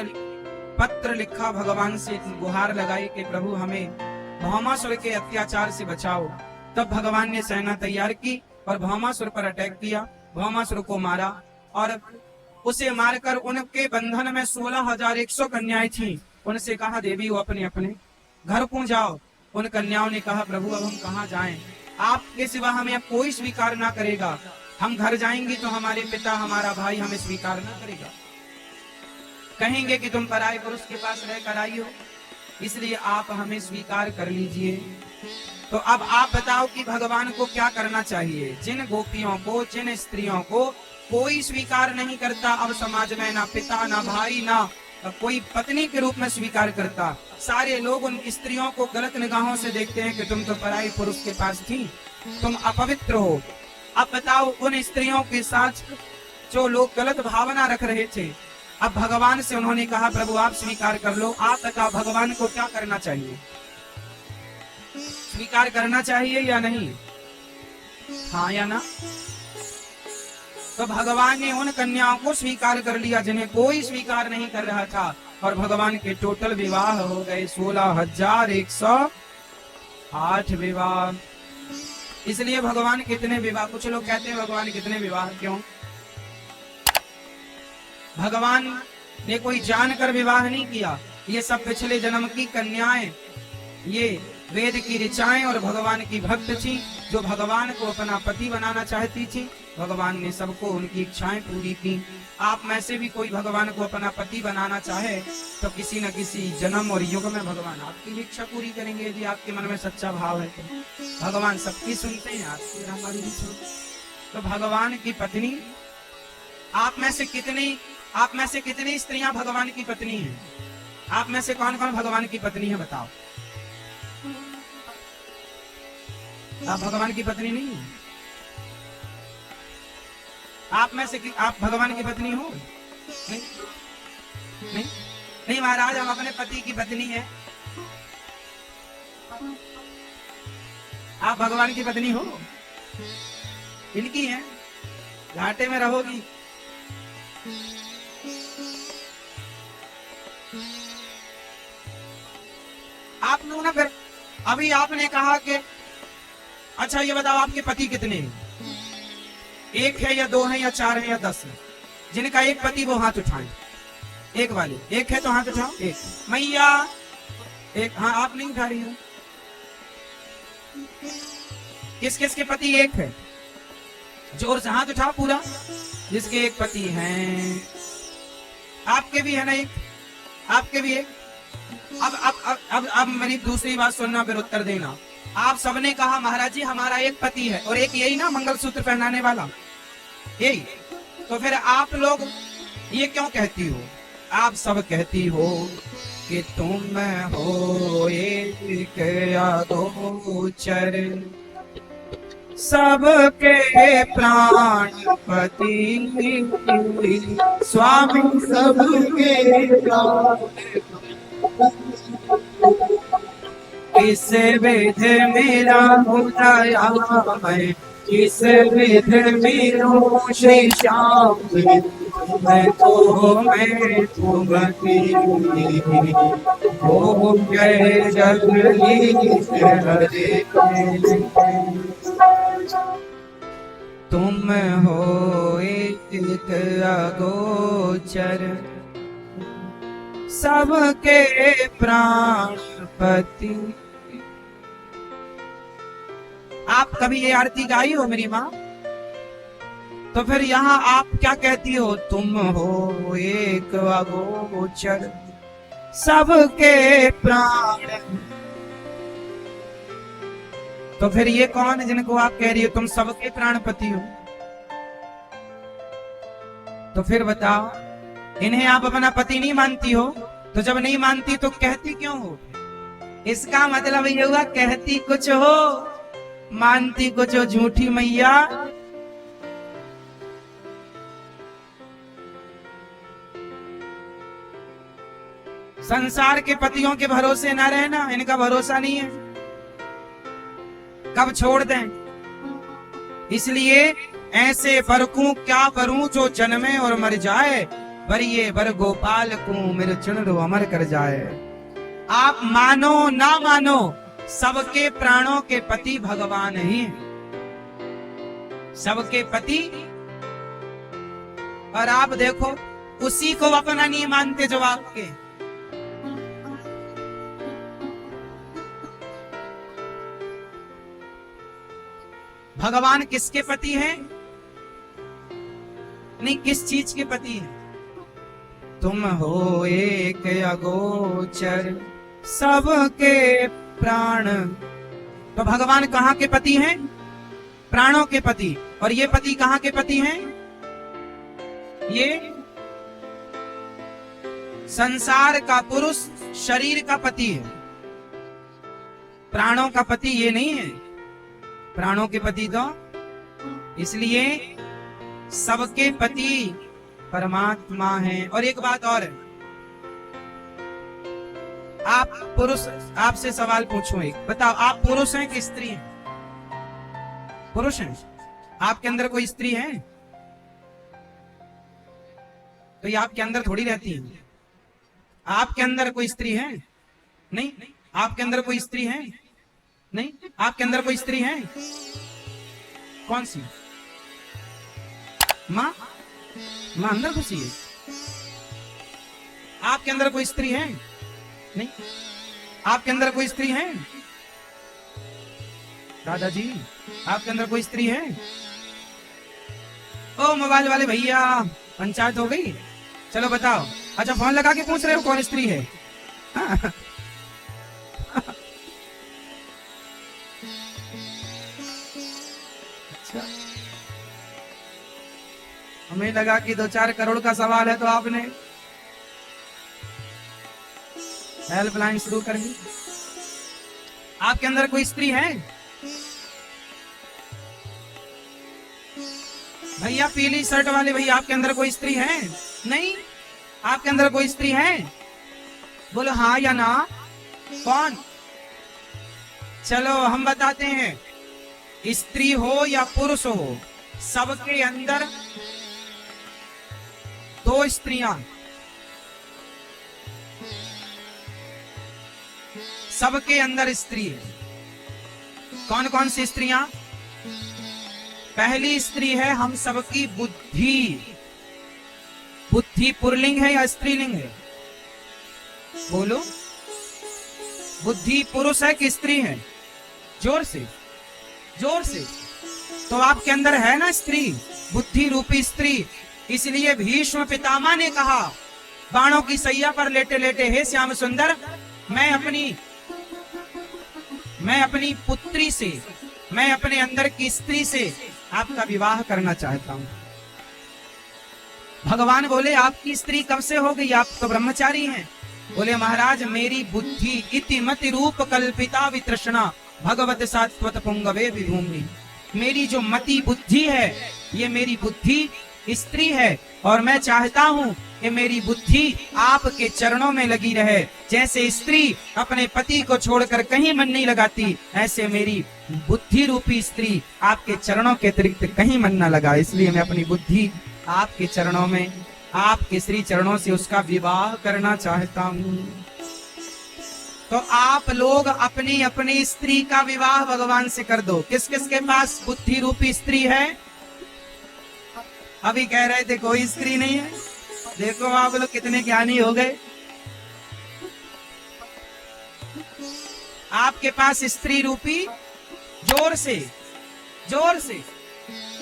पत्र लिखा, भगवान से गुहार लगाई कि प्रभु हमें भौमासुर के अत्याचार से बचाओ। तब भगवान ने सेना तैयार की और भौमासुर पर अटैक किया, भौमासुर को मारा और उसे मारकर उनके बंधन में 16,100 कन्याएं थीं। उनसे कहा, देवी वो अपने अपने घर को जाओ। उन कन्याओं ने कहा, प्रभु अब हम कहाँ जाएं? आपके सिवा हमें अब कोई स्वीकार ना करेगा। हम घर जाएंगे तो हमारे पिता, हमारा भाई हमें स्वीकार ना करेगा, कहेंगे कि तुम पराये पुरुष के पास रहकर आई हो, इसलिए आप हमें स्वीकार कर लीजिए। तो अब आप बताओ कि भगवान को क्या करना चाहिए? जिन गोपियों को, जिन स्त्रियों को कोई स्वीकार नहीं करता अब समाज में, ना पिता, ना भाई, ना कोई पत्नी के रूप में स्वीकार करता, सारे लोग उन स्त्रियों को गलत निगाहों से देखते हैं कि तुम तो पराये पुरुष के पास थी, तुम अपवित्र हो। अब बताओ, उन स्त्रियों के साथ जो लोग गलत भावना रख रहे थे, अब भगवान से उन्होंने कहा, प्रभु आप स्वीकार कर लो। आप बताओ भगवान को क्या करना चाहिए? स्वीकार करना चाहिए या नहीं? हाँ या ना? तो भगवान ने उन कन्याओं को स्वीकार कर लिया जिन्हें कोई स्वीकार नहीं कर रहा था, और भगवान के टोटल विवाह हो गए 16,108 विवाह। इसलिए भगवान कितने विवाह, कुछ लोग कहते हैं भगवान कितने विवाह क्यों? भगवान ने कोई जानकर विवाह नहीं किया, ये सब पिछले जन्म की कन्याएं, ये वेद की ऋचाएं और भगवान की भक्त थी, जो भगवान को अपना पति बनाना चाहती थी। भगवान ने सबको उनकी इच्छाएं पूरी की। आप में से भी कोई भगवान को अपना पति बनाना चाहे तो किसी न किसी जन्म और युग में भगवान आपकी इच्छा पूरी करेंगे, यदि आपके मन में सच्चा भाव है तो। भगवान सबकी सुनते हैं, आपकी हमारी भी सुनते। तो भगवान की पत्नी, आप में से कितनी स्त्रियां भगवान की पत्नी हैं? आप में से कौन कौन भगवान की पत्नी है? बताओ। आप भगवान की पत्नी नहीं है? आप में से आप भगवान की पत्नी हो? नहीं, नहीं, नहीं महाराज, हम अपने पति की पत्नी है। आप भगवान की पत्नी हो? इनकी है, घाटे में रहोगी। आप लोग ना, फिर अभी आपने कहा कि अच्छा ये बताओ आपके पति कितने हैं? एक है या दो है या चार है या 10 है? जिनका एक पति वो हाथ उठाएं। एक वाले, एक है तो हाथ उठाओ। एक मैया, एक, हाँ आप नहीं उठा रही हो। किस किस के पति एक है? जोर से हाथ उठाओ पूरा, जिसके एक पति हैं। आपके भी है ना एक? आपके भी एक? अब मेरी दूसरी बात सुनना, फिर उत्तर देना। आप सबने कहा महाराज जी हमारा एक पति है, और एक यही ना मंगलसूत्र पहनाने वाला, यही। तो फिर आप लोग ये क्यों कहती हो? आप सब कहती हो कि तुम हो एक अगोचर, सबके प्राणपति, स्वामी सबके किस विध मेरा उदया मैं, किस विध मेरो श्री श्याम, मैं तो तुम्हारी हो जय जगदीश हरे। तुम हो एक अगोचर, सबके प्राणपति। आप कभी ये आरती गाई हो मेरी माँ? तो फिर यहाँ आप क्या कहती हो? तुम हो एक अगोचर सबके प्राण। तो फिर ये कौन है जिनको आप कह रही हो तुम सबके प्राणपति हो? तो फिर बताओ, इन्हें आप अपना पति नहीं मानती हो, तो जब नहीं मानती तो कहती क्यों हो? इसका मतलब ये हुआ कहती कुछ हो मानती कुछ हो। झूठी मैया। संसार के पतियों के भरोसे ना रहना, इनका भरोसा नहीं है, कब छोड़ दें। इसलिए ऐसे बरकूं क्या करूं जो जन्मे और मर जाए, बरिए बर गोपाल को मेरे चुनरो अमर कर जाए। आप मानो ना मानो, सबके प्राणों के पति भगवान ही हैं, सबके पति। और आप देखो उसी को अपना नहीं मानते जो आपके। भगवान किसके पति हैं? नहीं, किस चीज के पति हैं? तुम हो एक अगोचर सबके प्राण। तो भगवान कहाँ के पति हैं? प्राणों के पति। और ये पति कहाँ के पति हैं? ये संसार का पुरुष शरीर का पति है, प्राणों का पति ये नहीं है। प्राणों के पति तो इसलिए सबके पति परमात्मा हैं। और एक बात और है, आप पुरुष, आपसे सवाल पूछूं एक, बताओ आप पुरुष हैं कि स्त्री हैं? पुरुष हैं। आपके अंदर कोई स्त्री है? तो ये आपके अंदर थोड़ी रहती है। आपके अंदर कोई स्त्री है? नहीं। आपके अंदर कोई स्त्री है? नहीं। आपके अंदर कोई स्त्री है? कौन सी? माँ? माँ अंदर घुसी है। आपके अंदर कोई स्त्री है? नहीं। आपके अंदर कोई स्त्री है? दादाजी आपके अंदर कोई स्त्री है? ओ मोबाइल वाले भैया, पंचायत हो गई? चलो बताओ। अच्छा फोन लगा के पूछ रहे हो कौन स्त्री है? हाँ। अच्छा, हमें लगा कि 2-4 करोड़ का सवाल है तो आपने हेल्पलाइन शुरू कर दी। आपके अंदर कोई स्त्री है? भैया पीली शर्ट वाले भैया, आपके अंदर कोई स्त्री है? नहीं। आपके अंदर कोई स्त्री है? बोलो हाँ या ना। कौन? चलो हम बताते हैं, स्त्री हो या पुरुष हो, सबके अंदर 2 स्त्रियां, सबके अंदर स्त्री है। कौन कौन सी स्त्रियां? पहली स्त्री है हम सबकी बुद्धि। बुद्धि पुल्लिंग है या स्त्रीलिंग है? बोलो। बुद्धि पुरुष है कि स्त्री है? जोर से, जोर से। तो आपके अंदर है ना स्त्री, बुद्धि रूपी स्त्री। इसलिए भीष्म पितामह ने कहा बाणों की सैया पर लेटे लेटे, हे श्याम सुंदर, मैं अपनी पुत्री से, मैं अपने अंदर की स्त्री से आपका विवाह करना चाहता हूं। भगवान बोले आपकी स्त्री कब से हो गई? आप तो ब्रह्मचारी हैं। बोले महाराज मेरी बुद्धि इति मति रूप कल्पिता वितृष्णा भगवत सात्वत पुंगवे विभूमि। मेरी जो मति बुद्धि है, ये मेरी बुद्धि स्त्री है और मैं चाहता हूँ कि मेरी बुद्धि आपके चरणों में लगी रहे। जैसे स्त्री अपने पति को छोड़कर कहीं मन नहीं लगाती, ऐसे मेरी बुद्धि रूपी स्त्री आपके चरणों के अतिरिक्त कहीं मन न लगा। इसलिए मैं अपनी बुद्धि आपके चरणों में, आपके श्री चरणों से उसका विवाह करना चाहता हूँ। तो आप लोग अपनी अपनी स्त्री का विवाह भगवान से कर दो। किस किस के पास बुद्धि रूपी स्त्री है? अभी कह रहे थे कोई स्त्री नहीं है। देखो आप लोग कितने ज्ञानी हो गए। आपके पास स्त्री रूपी जोर से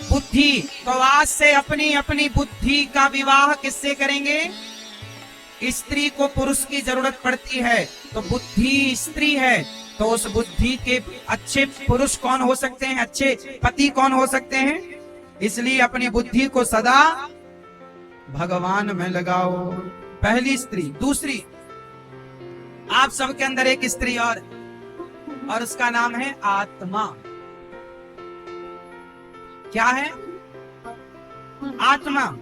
बुद्धि, तो आज से अपनी अपनी बुद्धि का विवाह किससे करेंगे? स्त्री को पुरुष की जरूरत पड़ती है, तो बुद्धि स्त्री है, तो उस बुद्धि के अच्छे पुरुष कौन हो सकते हैं, अच्छे पति कौन हो सकते हैं? इसलिए अपनी बुद्धि को सदा भगवान में लगाओ। पहली स्त्री। दूसरी, आप सबके अंदर एक स्त्री और उसका नाम है आत्मा। क्या है? आत्मा।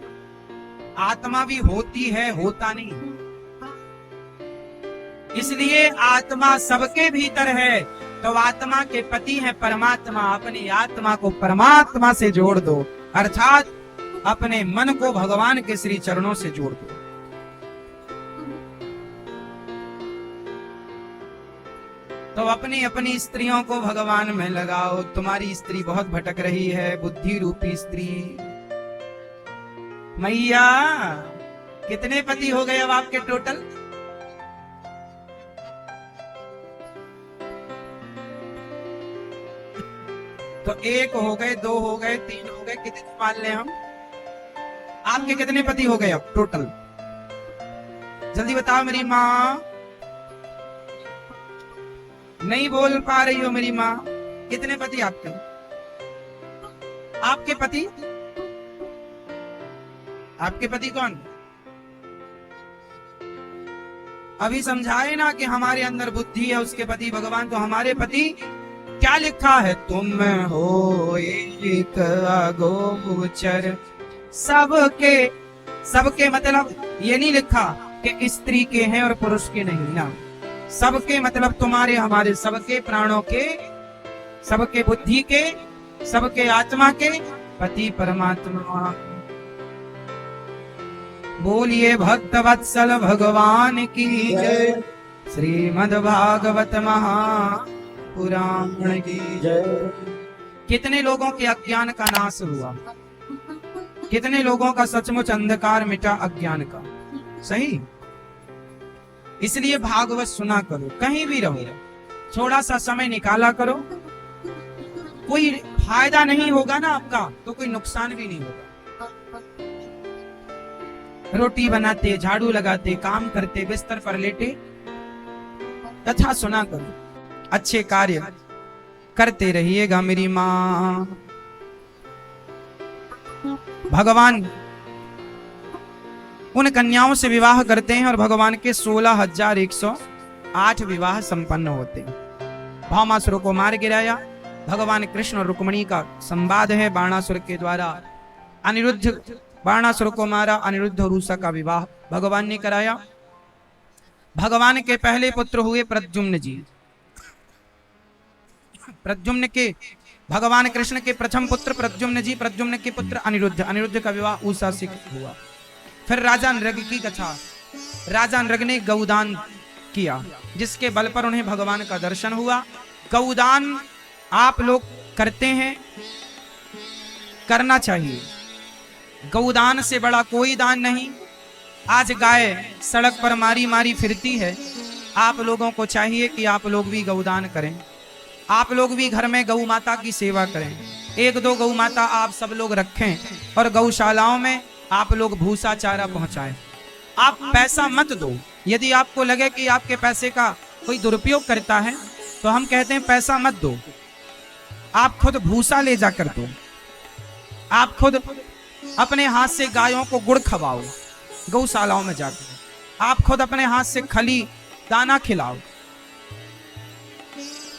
आत्मा भी होती है, होता नहीं। इसलिए आत्मा सबके भीतर है, तो आत्मा के पति है परमात्मा। अपनी आत्मा को परमात्मा से जोड़ दो, अर्थात अपने मन को भगवान के श्री चरणों से जोड़ दो। तो अपनी अपनी स्त्रियों को भगवान में लगाओ। तुम्हारी स्त्री बहुत भटक रही है, बुद्धि रूपी स्त्री। मैया, कितने पति हो गए अब आपके टोटल? तो 1 हो गए, 2 हो गए, 3 हो गए, कितने मान लें हम? आपके कितने पति हो गए अब टोटल? जल्दी बताओ मेरी माँ। नहीं बोल पा रही हो मेरी माँ। कितने पति आपके? आपके पति? आपके पति कौन? अभी समझाए ना कि हमारे अंदर बुद्धि है, उसके पति भगवान। तो हमारे पति क्या लिखा है? तुम हो एक अगोचर। सबके मतलब ये नहीं लिखा कि स्त्री के हैं और पुरुष के नहीं ना। सबके मतलब तुम्हारे हमारे सबके प्राणों के, सबके बुद्धि के, सबके आत्मा के पति परमात्मा। बोलिए भक्त वत्सल भगवान की जय। श्रीमद् भागवत महापुराण की जय। कितने लोगों के अज्ञान का नाश हुआ, कितने लोगों का सचमुच अंधकार मिटा अज्ञान का। सही। इसलिए भागवत सुना करो, कहीं भी रहो, थोड़ा सा समय निकाला करो। कोई फायदा नहीं होगा ना आपका, तो कोई नुकसान भी नहीं होगा। रोटी बनाते, झाड़ू लगाते, काम करते, बिस्तर पर लेटे कथा सुना करो, अच्छे कार्य करते रहिएगा मेरी माँ। भगवान उन कन्याओं से विवाह करते हैं और भगवान के 16,108 विवाह संपन्न होते हैं। भामासुर को मार गिराया। भगवान कृष्ण और रुक्मिणी का संवाद है बाणासुर के द्वारा। अनिरुद्ध बाणासुर को मारा, अनिरुद्ध और उषा का विवाह भगवान ने कराया। भगवान के पहले पुत्र हुए प्रद्युम्न जी। प्रद्युम्न के भगवान कृष्ण के प्रथम पुत्र प्रद्युम्न जी, प्रद्युम्न के पुत्र अनिरुद्ध, अनिरुद्ध का विवाह उषा से हुआ। फिर राजा नृग की कथा। राजा नृग ने गौदान किया, जिसके बल पर उन्हें भगवान का दर्शन हुआ। गौदान आप लोग करते हैं, करना चाहिए। गौदान से बड़ा कोई दान नहीं। आज गाय सड़क पर मारी मारी फिरती है, आप लोगों को चाहिए कि आप लोग भी गौदान करें। आप लोग भी घर में गौ माता की सेवा करें। 1-2 गौ माता आप सब लोग रखें और गौशालाओं में आप लोग भूसा चारा पहुंचाएं। आप पैसा मत दो। यदि आपको लगे कि आपके पैसे का कोई दुरुपयोग करता है, तो हम कहते हैं पैसा मत दो, आप खुद भूसा ले जाकर दो। आप खुद अपने हाथ से गायों को गुड़ खवाओ गौशालाओं में जाकर। आप खुद अपने हाथ से खली दाना खिलाओ,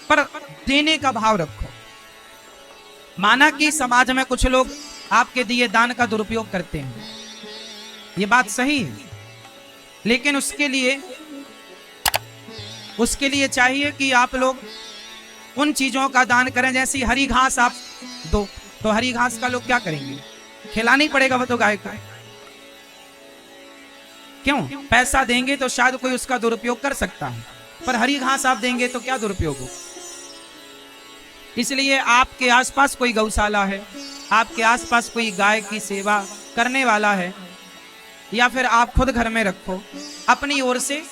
पर देने का भाव रखो। माना कि समाज में कुछ लोग आपके दिए दान का दुरुपयोग करते हैं, ये बात सही है, लेकिन उसके लिए चाहिए कि आप लोग उन चीजों का दान करें। जैसी हरी घास आप दो, तो हरी घास का लोग क्या करेंगे? खिलाना ही पड़ेगा वो तो गाय को। क्यों? पैसा देंगे तो शायद कोई उसका दुरुपयोग कर सकता है, पर हरी घास आप देंगे तो क्या दुरुपयोग हो। इसलिए आपके आसपास कोई गौशाला है, आपके आसपास कोई गाय की सेवा करने वाला है, या फिर आप खुद घर में रखो, अपनी ओर से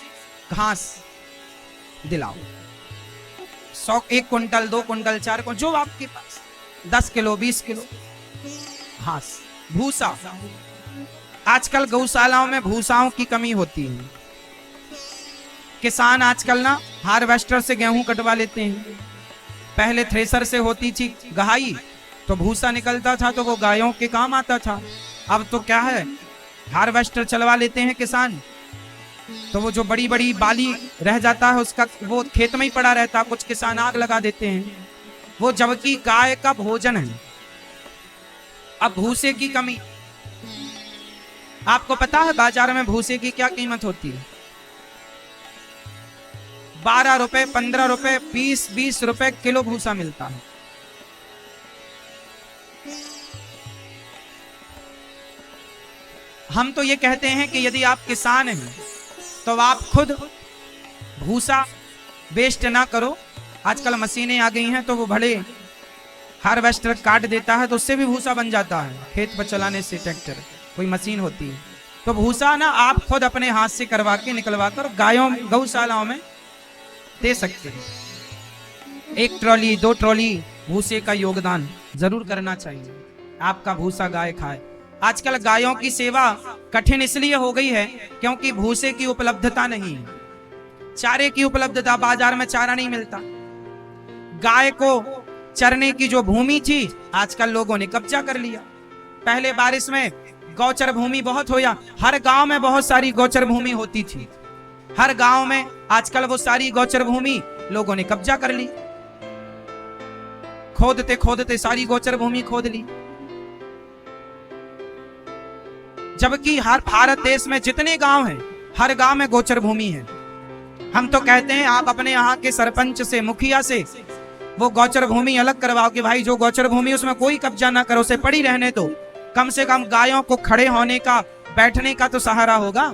घास दिलाओ। 100, 1 कुंटल, 2 कुंटल, 4 कुंटल, जो आपके पास, 10 किलो, 20 किलो घास, भूसा। आजकल गौशालाओं में भूसाओं की कमी होती है। किसान आजकल ना हार्वेस्टर से गेहूं कटवा लेते हैं। पहले थ्रेसर से होती थी गहाई, तो भूसा निकलता था तो वो गायों के काम आता था। अब तो क्या है, हार्वेस्टर चलवा लेते हैं किसान, तो वो जो बड़ी बड़ी बाली रह जाता है उसका, वो खेत में ही पड़ा रहता। कुछ किसान आग लगा देते हैं, वो जबकि गाय का भोजन है। अब भूसे की कमी, आपको पता है बाजार में भूसे की क्या कीमत होती है? 12 रुपए, 15 रुपए, 20 रुपए किलो भूसा मिलता है। हम तो ये कहते हैं कि यदि आप किसान हैं तो आप खुद भूसा वेस्ट ना करो। आजकल मशीनें आ गई हैं तो वो बड़े हार्वेस्टर काट देता है तो उससे भी भूसा बन जाता है। खेत पर चलाने से ट्रैक्टर, कोई मशीन होती है, तो भूसा ना आप खुद अपने हाथ से करवा के निकलवा कर गायों, गौशालाओं में दे सकते हैं। 1 ट्रॉली 2 ट्रॉली भूसे का योगदान जरूर करना चाहिए। आपका भूसा गाय खाए। आजकल गायों की सेवा कठिन इसलिए हो गई है क्योंकि भूसे की उपलब्धता नहीं है, चारे की उपलब्धता, बाजार में चारा नहीं मिलता। गाय को चरने की जो भूमि थी आजकल लोगों ने कब्जा कर लिया। पहले बारिश में गौचर भूमि बहुत होया, हर गांव में बहुत सारी गौचर भूमि होती थी, हर गांव में। आजकल वो सारी गौचर भूमि लोगों ने कब्जा कर ली, खोदते खोदते सारी गौचर भूमि खोद ली। जबकि हर भारत देश में जितने गांव हैं, हर गांव में गोचर भूमि है। हम तो कहते हैं आप अपने यहाँ के सरपंच से, मुखिया से वो गोचर भूमि अलग करवाओ कि भाई जो गोचर भूमि उसमें कोई कब्जा ना करो, उसे पड़ी रहने दो। कम से कम गायों को खड़े होने का, बैठने का तो सहारा होगा।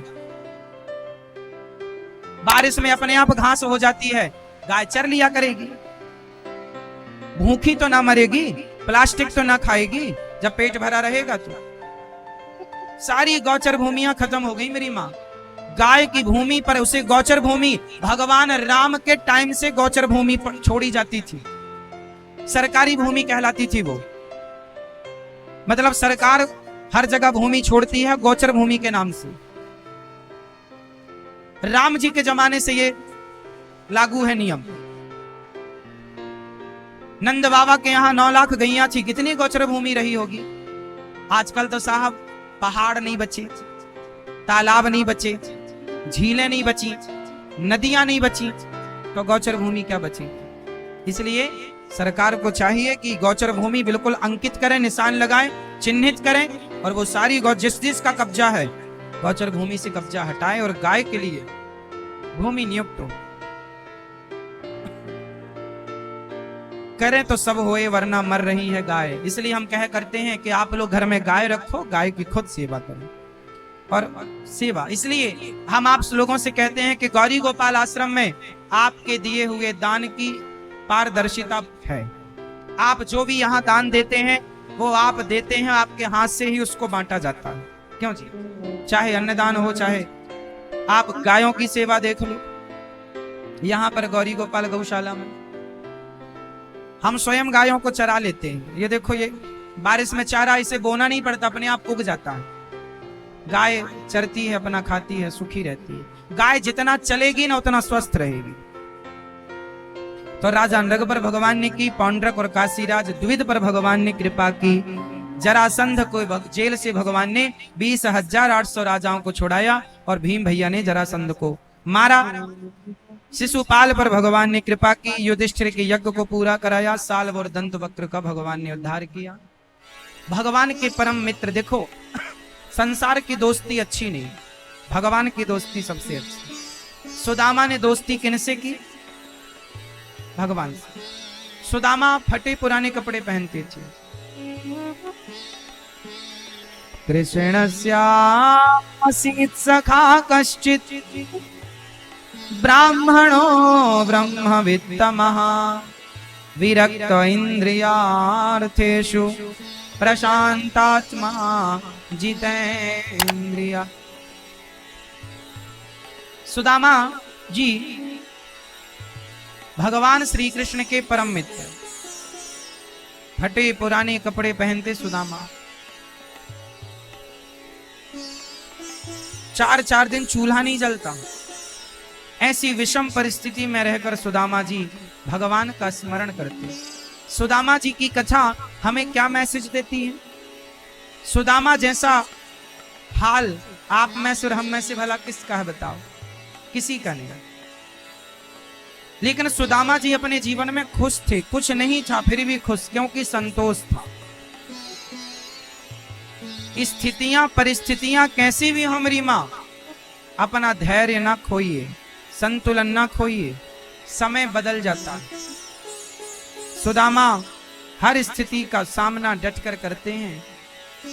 बारिश में अपने आप घास हो जाती है, गाय चर लिया करेगी, भूखी तो ना मरेगी, प्लास्टिक तो ना खाएगी। जब पेट भरा रहेगा तो सारी गौचर भूमियां खत्म हो गई मेरी माँ। गाय की भूमि पर, उसे गौचर भूमि भगवान राम के टाइम से गौचर भूमि पर छोड़ी जाती थी, सरकारी भूमि कहलाती थी वो। मतलब सरकार हर जगह भूमि छोड़ती है गौचर भूमि के नाम से। राम जी के जमाने से ये लागू है नियम। नंद बाबा के यहाँ 9 लाख गैया थी, कितनी गौचर भूमि रही होगी। आजकल तो साहब पहाड़ नहीं बचे, तालाब नहीं बचे, झीलें नहीं बची, नदियां नहीं बची, तो गौचर भूमि क्या बची। इसलिए सरकार को चाहिए कि गौचर भूमि बिल्कुल अंकित करें, निशान लगाएं, चिन्हित करें, और वो सारी जिसका कब्जा है गौचर भूमि से कब्जा हटाएं और गाय के लिए भूमि नियुक्त हो। करें तो सब होए वरना मर रही है गाय। इसलिए हम कह करते हैं कि आप लोग घर में गाय रखो, गाय की खुद सेवा करो। और सेवा इसलिए हम आप लोगों से कहते हैं कि गौरी गोपाल आश्रम में आपके दिए हुए दान की पारदर्शिता है। आप जो भी यहाँ दान देते हैं वो आप देते हैं, आपके हाथ से ही उसको बांटा जाता है। क्यों जी? चाहे अन्नदान हो, चाहे आप गायों की सेवा देख लो। यहाँ पर गौरी गोपाल गौशाला में हम स्वयं गायों को चरा लेते हैं। ये देखो, ये बारिश में चारा इसे बोना नहीं पड़ता, अपने आप उग जाता है। गाय चरती है, अपना खाती है, सुखी रहती है। गाय जितना चलेगी ना उतना स्वस्थ रहेगी। तो राजा नृग पर भगवान ने की, पौंड्रक और काशीराज द्विविद पर भगवान ने कृपा की। जरासंध को जेल से भगवान ने 20,800 राजाओं को छुड़ाया और भीम भैया ने जरासंध को मारा। शिशुपाल पर भगवान ने कृपा की, युधिष्ठिर के यज्ञ को पूरा कराया। साल्व और दंत वक्र का भगवान ने उद्धार किया। भगवान के परम मित्र, देखो संसार की दोस्ती अच्छी नहीं, भगवान की दोस्ती सबसे अच्छी। सुदामा ने दोस्ती किनसे की? भगवान से। सुदामा फटे पुराने कपड़े पहनते थे। कृष्णस्यासीत् सखा कश्चित् ब्राह्मणो ब्रह्मवित्तमः विरक्त इंद्रियार्थेषु प्रशांतात्मा जितेन्द्रिय। सुदामा जी भगवान श्री कृष्ण के परम मित्र, फटे पुराने कपड़े पहनते सुदामा, 4 दिन चूल्हा नहीं जलता। ऐसी विषम परिस्थिति में रहकर सुदामा जी भगवान का स्मरण करते। सुदामा जी की कथा हमें क्या मैसेज देती है? सुदामा जैसा हाल आप में से और हम में से भला किसका है बताओ? किसी का नहीं। लेकिन सुदामा जी अपने जीवन में खुश थे, कुछ नहीं था फिर भी खुश, क्योंकि संतोष था। स्थितियां परिस्थितियां कैसी भी हो मेरी मां, अपना धैर्य ना खोइए, संतुलन ना खोइए, समय बदल जाता है। सुदामा हर स्थिति का सामना डटकर करते हैं,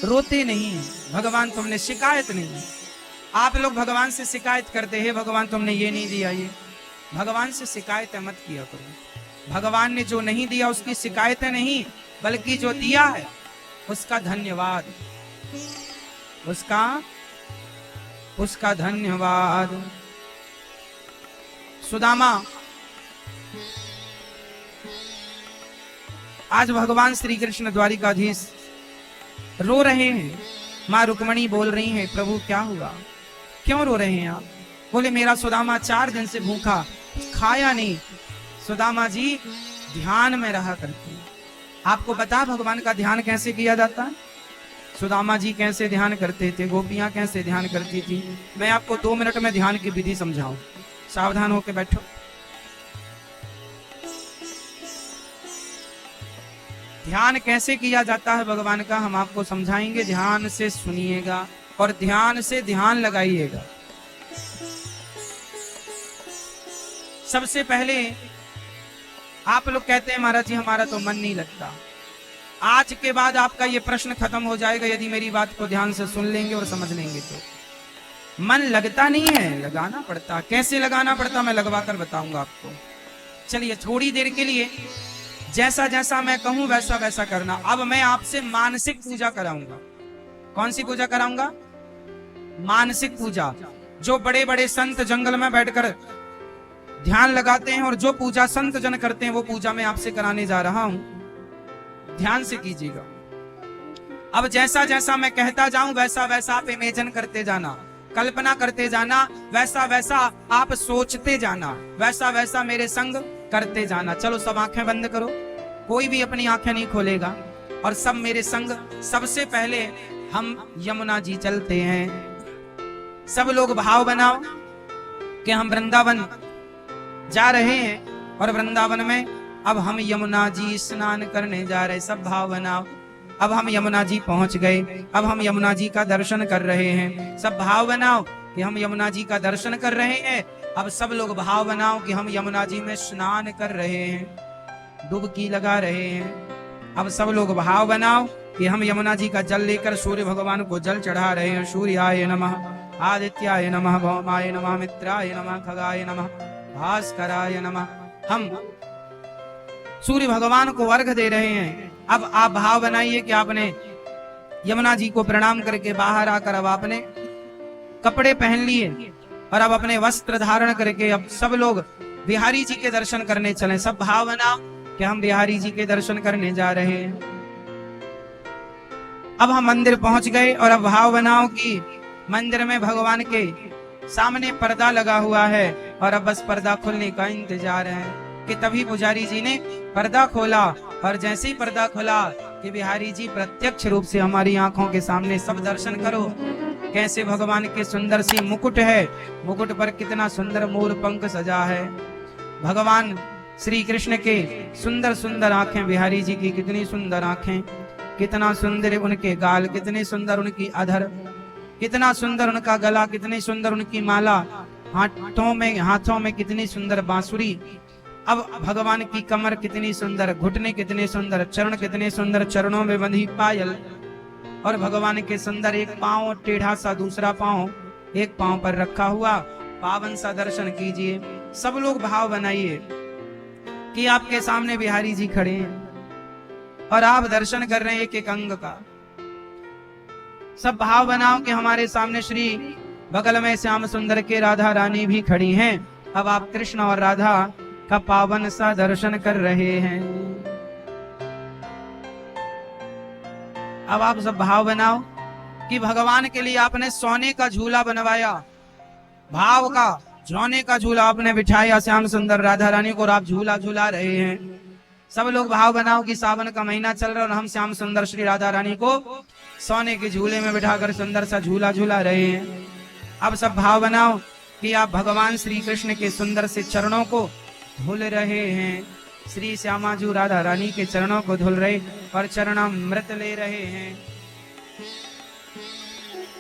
रोते नहीं हैं। भगवान तुमने शिकायत नहीं है। आप लोग भगवान से शिकायत करते हैं, भगवान तुमने ये नहीं दिया, ये। भगवान से शिकायत मत किया करो। भगवान ने जो नहीं दिया उसकी शिकायतें नहीं, बल्कि जो दिया है उसका धन्यवाद, उसका धन्यवाद। सुदामा आज भगवान श्री कृष्ण द्वारिकाधीश रो रहे हैं। मां रुक्मणी बोल रही हैं, प्रभु क्या हुआ, क्यों रो रहे हैं आप? बोले मेरा सुदामा 4 दिन से भूखा, खाया नहीं। सुदामा जी ध्यान में रहा करते हैं। आपको पता भगवान का ध्यान कैसे किया जाता है? सुदामा जी कैसे ध्यान करते थे, गोपियां कैसे ध्यान करती थी, मैं आपको 2 मिनट में ध्यान की विधि समझाऊं। सावधान होकर बैठो। ध्यान कैसे किया जाता है भगवान का हम आपको समझाएंगे। ध्यान से सुनिएगा और ध्यान से ध्यान लगाइएगा। सबसे पहले आप लोग कहते हैं महाराज जी हमारा तो मन नहीं लगता। आज के बाद आपका ये प्रश्न खत्म हो जाएगा यदि मेरी बात को ध्यान से सुन लेंगे और समझ लेंगे तो। मन लगता नहीं है, लगाना पड़ता। कैसे लगाना पड़ता मैं लगवा कर बताऊंगा आपको। चलिए थोड़ी देर के लिए जैसा जैसा मैं कहूं वैसा वैसा करना। अब मैं आपसे मानसिक पूजा कराऊंगा। कौन सी पूजा कराऊंगा? मानसिक पूजा। जो बड़े बड़े संत जंगल में बैठकर ध्यान लगाते हैं और जो पूजा संत जन करते हैं वो पूजा मैं आपसे कराने जा रहा हूं। ध्यान से कीजिएगा। अब जैसा जैसा मैं कहता जाऊं वैसा वैसा आप इमेजिन करते जाना, कल्पना करते जाना, वैसा वैसा आप सोचते जाना, वैसा वैसा मेरे संग करते जाना। चलो सब आंखें बंद करो, कोई भी अपनी आंखें नहीं खोलेगा और सब मेरे संग। सबसे पहले हम यमुना जी चलते हैं। सब लोग भाव बनाओ कि हम वृंदावन जा रहे हैं और वृंदावन में अब हम यमुना जी स्नान करने जा रहे हैं। सब भाव बनाओ। अब हम यमुना जी पहुंच गए, अब हम यमुना जी का दर्शन कर रहे हैं। सब भाव बनाओ कि हम यमुना जी का दर्शन कर रहे हैं। अब सब लोग भाव बनाओ कि हम यमुना जी में स्नान कर रहे हैं, डुबकी लगा रहे हैं। अब सब लोग भाव बनाओ कि हम यमुना जी का जल लेकर सूर्य भगवान को जल चढ़ा रहे हैं। सूर्याय नमः, आदित्याय नमः, भौमाय नमः, मित्राय नमः, खगाय नमः, भास्कराय नमः। हम सूर्य भगवान को अर्घ दे रहे हैं। अब आप भाव बनाइए कि आपने यमुना जी को प्रणाम करके बाहर आकर अब आपने कपड़े पहन लिए और अब अपने वस्त्र धारण करके अब सब लोग बिहारी जी के दर्शन करने चले। सब भाव बनाओ कि हम बिहारी जी के दर्शन करने जा रहे हैं। अब हम मंदिर पहुंच गए और अब भाव बनाओ कि मंदिर में भगवान के सामने पर्दा लगा हुआ है और अब बस पर्दा खुलने का इंतजार है कि तभी पुजारी जी ने पर्दा खोला और जैसे ही पर्दा खुला कि बिहारी जी प्रत्यक्ष रूप से हमारी आंखों के सामने। सब दर्शन करो कैसे भगवान के सुंदर सी मुकुट है, मुकुट पर कितना सुंदर मोर पंख सजा है। भगवान श्री कृष्ण के सुंदर सुंदर आंखें, बिहारी जी की कितनी सुंदर आंखें, कितना सुंदर उनके गाल, कितने सुंदर उनकी अधर, कितना सुंदर उनका गला, कितनी सुंदर उनकी माला, हाथों में कितनी सुंदर बांसुरी। अब भगवान की कमर कितनी सुंदर, घुटने कितने सुंदर, चरण कितने सुंदर, चरणों में बंधी पायल और भगवान के सुंदर एक पांव टेढ़ा सा, दूसरा पांव एक पांव पर रखा हुआ पावन सा दर्शन कीजिए। सब लोग भाव बनाइए कि आपके सामने बिहारी जी खड़े हैं और आप दर्शन कर रहे हैं एक एक अंग का। सब भाव बनाओ कि हमारे सामने श्री बगल में श्याम सुंदर के राधा रानी भी खड़ी हैं। अब आप कृष्ण और राधा का पावन सा दर्शन कर रहे हैं। अब आप सब भाव बनाओ कि भगवान के लिए आपने सोने का झूला बनवाया, भाव का सोने का झूला आपने बिठाया श्याम सुंदर राधा रानी को, और आप झूला झूला रहे हैं। सब लोग भाव बनाओ कि सावन का महीना चल रहा है और हम श्याम सुंदर श्री राधा रानी को सोने के झूले में बिठाकर सुंदर सा झूला झूला रहे हैं। अब सब भाव बनाओ कि आप भगवान श्री कृष्ण के सुंदर से चरणों को धुल रहे हैं, श्री श्यामाजू राधा रानी के चरणों को धुल रहे और चरणामृत ले रहे हैं।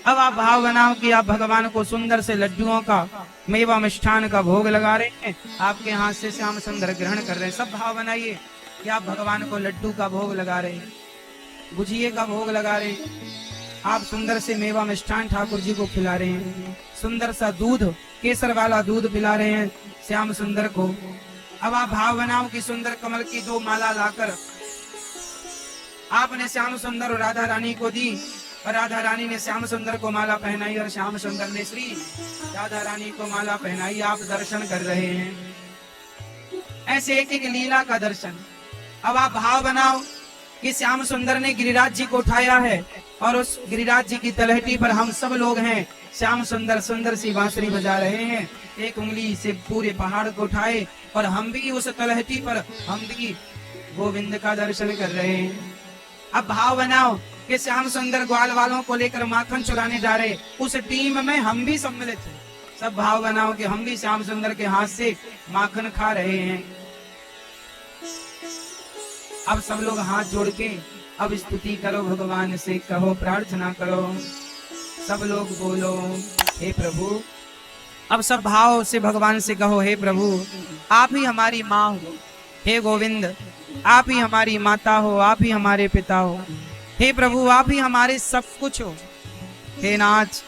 अब आप भाव बनाओ कि आप भगवान को सुंदर से लड्डुओं का, मेवा मिष्ठान का भोग लगा रहे हैं, आपके हाथ से श्याम सुंदर ग्रहण कर रहे हैं। सब भाव बनाइए कि आप भगवान को लड्डू का भोग लगा रहे हैं, गुजिये का भोग लगा रहे हैं, आप सुंदर से मेवा मिष्ठान ठाकुर जी को खिला रहे हैं, सुंदर सा दूध, केसर वाला दूध पिला रहे हैं श्याम सुंदर को। अब आप भाव बनाओ कि सुंदर कमल की 2 माला लाकर आपने श्याम सुंदर और राधा रानी को दी, और राधा रानी ने श्याम सुंदर को माला पहनाई और श्याम सुंदर ने श्री राधा रानी को माला पहनाई। आप दर्शन कर रहे हैं, ऐसे एक एक लीला का दर्शन। अब आप भाव बनाओ कि श्याम सुंदर ने गिरिराज जी को उठाया है और उस गिरिराज जी की तलहटी पर हम सब लोग हैं। श्याम सुंदर सुंदर सी बांसुरी बजा रहे हैं, एक उंगली से पूरे पहाड़ को उठाए और हम भी उस तलहटी पर हम भी गोविंद का दर्शन कर रहे हैं। अब भाव बनाओ कि श्याम सुंदर ग्वाल वालों को लेकर माखन चुराने जा रहे, उस टीम में हम भी सम्मिलित हैं। सब भाव बनाओ कि हम भी श्याम सुंदर के हाथ से माखन खा रहे हैं। अब सब लोग हाथ जोड़ के अब स्तुति करो, भगवान से कहो, प्रार्थना करो। सब लोग बोलो हे प्रभु। अब सब भाव से भगवान से कहो, हे प्रभु आप ही हमारी माँ हो, हे गोविंद आप ही हमारी माता हो, आप ही हमारे पिता हो, हे प्रभु आप ही हमारे सब कुछ हो। हे नाथ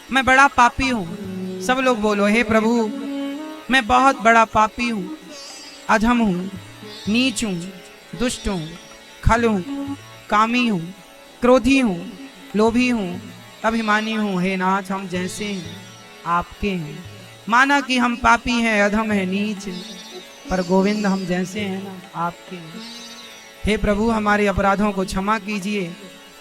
मैं बड़ा पापी हूँ। सब लोग बोलो हे प्रभु मैं बहुत बड़ा पापी हूँ, अधम हूँ, नीच हूँ, दुष्ट हूँ, खल हूँ, कामी हूँ, क्रोधी हूँ, लोभी हूँ, अभिमानी हूँ। हे नाथ हम जैसे हैं आपके हैं। माना कि हम पापी हैं, अधम हैं, नीच हैं, पर गोविंद हम जैसे हैं ना आपके हैं। हे प्रभु हमारे अपराधों को क्षमा कीजिए,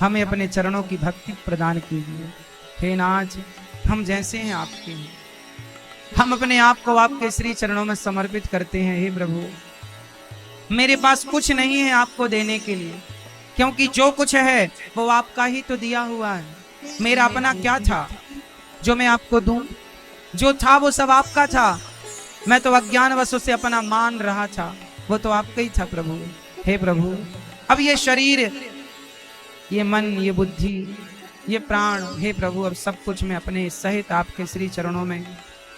हमें अपने चरणों की भक्ति प्रदान कीजिए। हे नाथ हम जैसे हैं आपके हैं, हम अपने आप को आपके श्री चरणों में समर्पित करते हैं। हे प्रभु मेरे पास कुछ नहीं है आपको देने के लिए, क्योंकि जो कुछ है वो आपका ही तो दिया हुआ है। मेरा अपना क्या था जो मैं आपको दूं? जो था वो सब आपका था, मैं तो अज्ञानवश से अपना मान रहा था, वो तो आपका ही था प्रभु। हे प्रभु अब ये शरीर, ये मन, ये बुद्धि, ये प्राण, हे प्रभु अब सब कुछ मैं अपने सहित आपके श्री चरणों में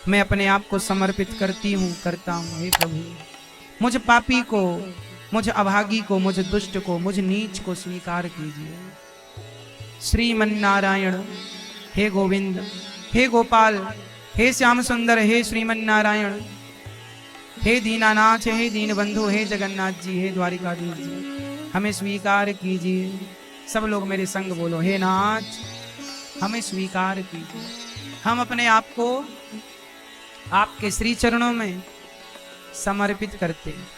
मैं अपने आप को समर्पित करती हूँ, करता हूँ। हे प्रभु मुझ पापी को, मुझ अभागी को, मुझ दुष्ट को, मुझ नीच को स्वीकार कीजिए। श्रीमन नारायण हे गोविंद, हे गोपाल, हे श्याम सुंदर, हे श्रीमन नारायण, हे दीनानाथ, हे दीन बंधु, हे जगन्नाथ जी, हे द्वारिकाधीश जी हमें स्वीकार कीजिए। सब लोग मेरे संग बोलो हे नाथ हमें स्वीकार कीजिए। हम अपने आप को आपके श्री चरणों में समर्पित करते हैं।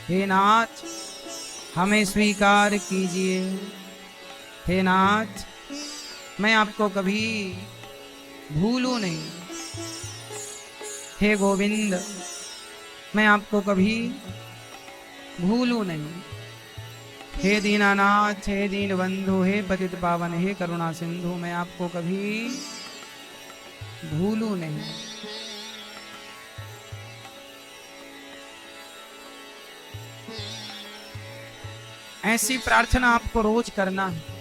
हे नाथ हमें स्वीकार कीजिए। हे नाथ मैं आपको कभी भूलूं नहीं। हे गोविंद मैं आपको कभी भूलूं नहीं। हे दीनानाथ, हे दीन बंधु, हे पतित पावन, हे करुणा सिंधु मैं आपको कभी भूलूं नहीं। ऐसी प्रार्थना आपको रोज करना है।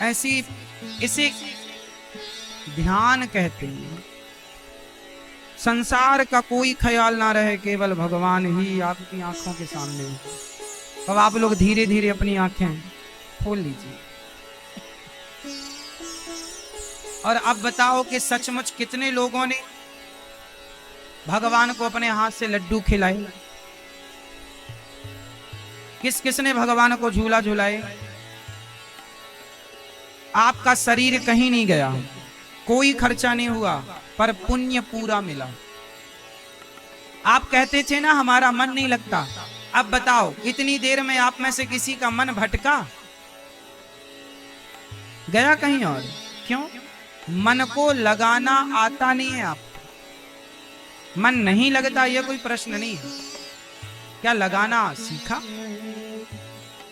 ऐसी, इसे ध्यान कहते हैं। संसार का कोई ख्याल ना रहे, केवल भगवान ही आपकी आंखों के सामने है। अब आप लोग धीरे धीरे अपनी आंखें खोल लीजिए और अब बताओ कि सचमुच कितने लोगों ने भगवान को अपने हाथ से लड्डू खिलाए? किस किसने भगवान को झूला झूलाए? आपका शरीर कहीं नहीं गया, कोई खर्चा नहीं हुआ, पर पुण्य पूरा मिला। आप कहते थे ना हमारा मन नहीं लगता, अब बताओ इतनी देर में आप में से किसी का मन भटका गया कहीं और? क्यों? मन को लगाना आता नहीं है आपको। मन नहीं लगता यह कोई प्रश्न नहीं है, क्या लगाना सीखा?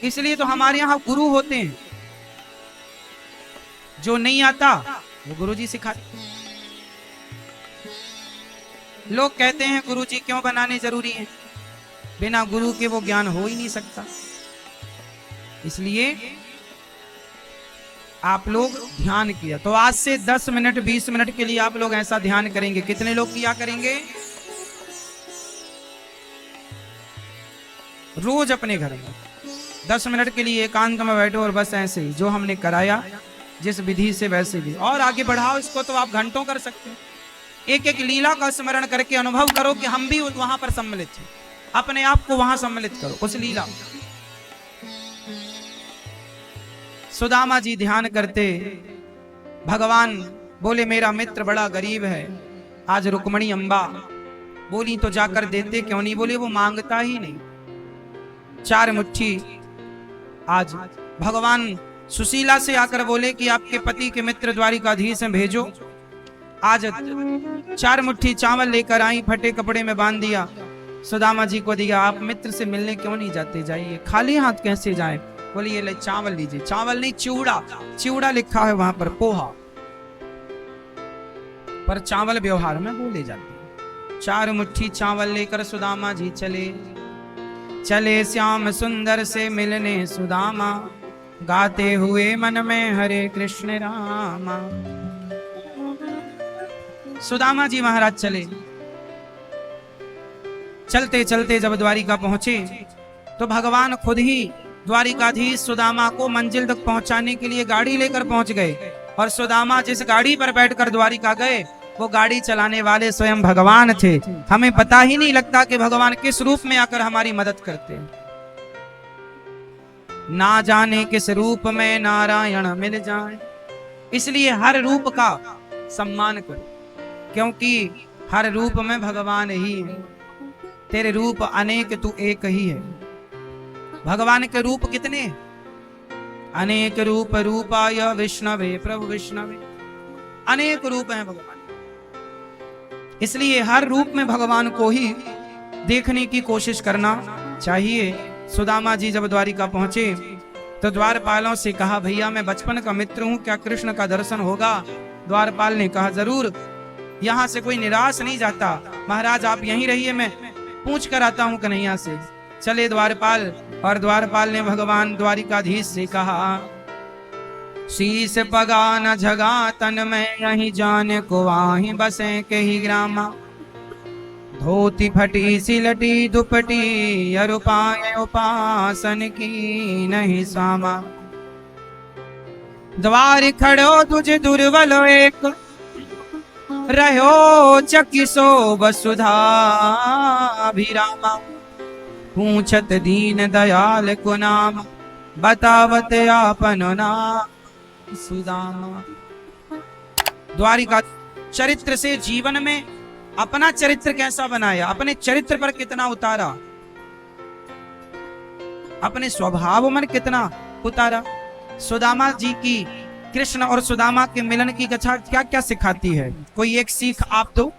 इसलिए तो हमारे यहां गुरु होते हैं, जो नहीं आता वो गुरुजी सिखाते। लोग कहते हैं गुरुजी क्यों बनाने जरूरी है, बिना गुरु के वो ज्ञान हो ही नहीं सकता। इसलिए आप लोग ध्यान किया, तो आज से 10 मिनट 20 मिनट के लिए आप लोग ऐसा ध्यान करेंगे। कितने लोग किया करेंगे? रोज अपने घर में 10 मिनट के लिए एकांत में बैठो और बस ऐसे ही जो हमने कराया जिस विधि से वैसे भी, और आगे बढ़ाओ इसको तो आप घंटों कर सकते हैं। एक एक लीला का स्मरण करके अनुभव करो कि हम भी वहां पर सम्मिलित थे, अपने आप को वहां सम्मिलित करो उस लीला। सुदामा जी ध्यान करते, भगवान बोले मेरा मित्र बड़ा गरीब है, आज रुक्मणी अम्बा बोली तो जाकर देते क्यों नहीं, बोले वो मांगता ही नहीं। 4 मुट्ठी आज भगवान सुशीला से आकर बोले कि आपके पति के मित्र द्वारिकाधीश में भेजो। आज 4 मुट्ठी चावल लेकर आई, फटे कपड़े में बांध दिया, सुदामा जी को दिया। आप मित्र से मिलने क्यों नहीं जाते, जाइए। खाली हाथ कैसे जाए? बोले ये ले चावल लीजिए। चावल नहीं चिवड़ा, चिवड़ा लिखा है वहां पर, पोहा, पर चावल व्यवहार में बोले जाते। 4 मुट्ठी चावल लेकर सुदामा जी चले। चले श्याम सुंदर से मिलने सुदामा, गाते हुए मन में हरे कृष्ण रामा। सुदामा जी महाराज चले। चलते चलते जब द्वारिका पहुंचे तो भगवान खुद ही द्वारिकाधीश सुदामा को मंजिल तक पहुंचाने के लिए गाड़ी लेकर पहुंच गए। और सुदामा जिस गाड़ी पर बैठकर द्वारिका गए वो गाड़ी चलाने वाले स्वयं भगवान थे। हमें पता ही नहीं लगता कि भगवान किस रूप में आकर हमारी मदद करते हैं। ना जाने किस रूप में नारायण मिल जाए, इसलिए हर रूप का सम्मान करो, क्योंकि हर रूप में भगवान ही है। तेरे रूप अनेक तू एक ही है। भगवान के रूप कितने? अनेक रूप रूपाय विष्णवे प्रभु विष्णवे, अनेक रूप हैं भगवान। इसलिए हर रूप में भगवान को ही देखने की कोशिश करना चाहिए। सुदामा जी जब द्वारिका पहुंचे तो द्वारपालों से कहा भैया मैं बचपन का मित्र हूं, क्या कृष्ण का दर्शन होगा? द्वारपाल ने कहा जरूर, यहां से कोई निराश नहीं जाता, महाराज आप यहीं रहिए, मैं पूछ कर आता हूं कन्हैया से। चले द्वारपाल, और द्वारपाल ने भगवान द्वारिकाधीश से कहा शीस पगा न झगा तन में, यही जान को वहीं बसे के ही ग्रामा। धोती फटी सिलटी दुपटी, अरुपाए उपासन की नहीं सामा। द्वार खड़ो तुझे दुर्बल एक, रहो चकिसो वसुधा अभिरामा। पूछत दीन दयाल को नाम, बतावत आपन नाम सुदामा। द्वारिका चरित्र से जीवन में अपना चरित्र कैसा बनाया, अपने चरित्र पर कितना उतारा, अपने स्वभाव में कितना उतारा। सुदामा जी की कृष्ण और सुदामा के मिलन की कथा क्या क्या सिखाती है? कोई एक सीख आप दो।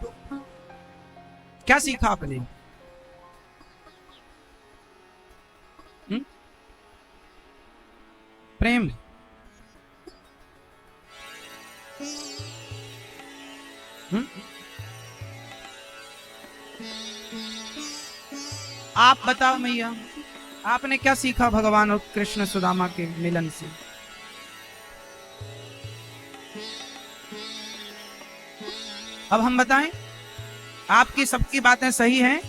क्या सीखा आपने? प्रेम। आप बताओ मैया, आपने क्या सीखा भगवान और कृष्ण सुदामा के मिलन से? अब हम बताएं? आपकी सबकी बातें सही हैं,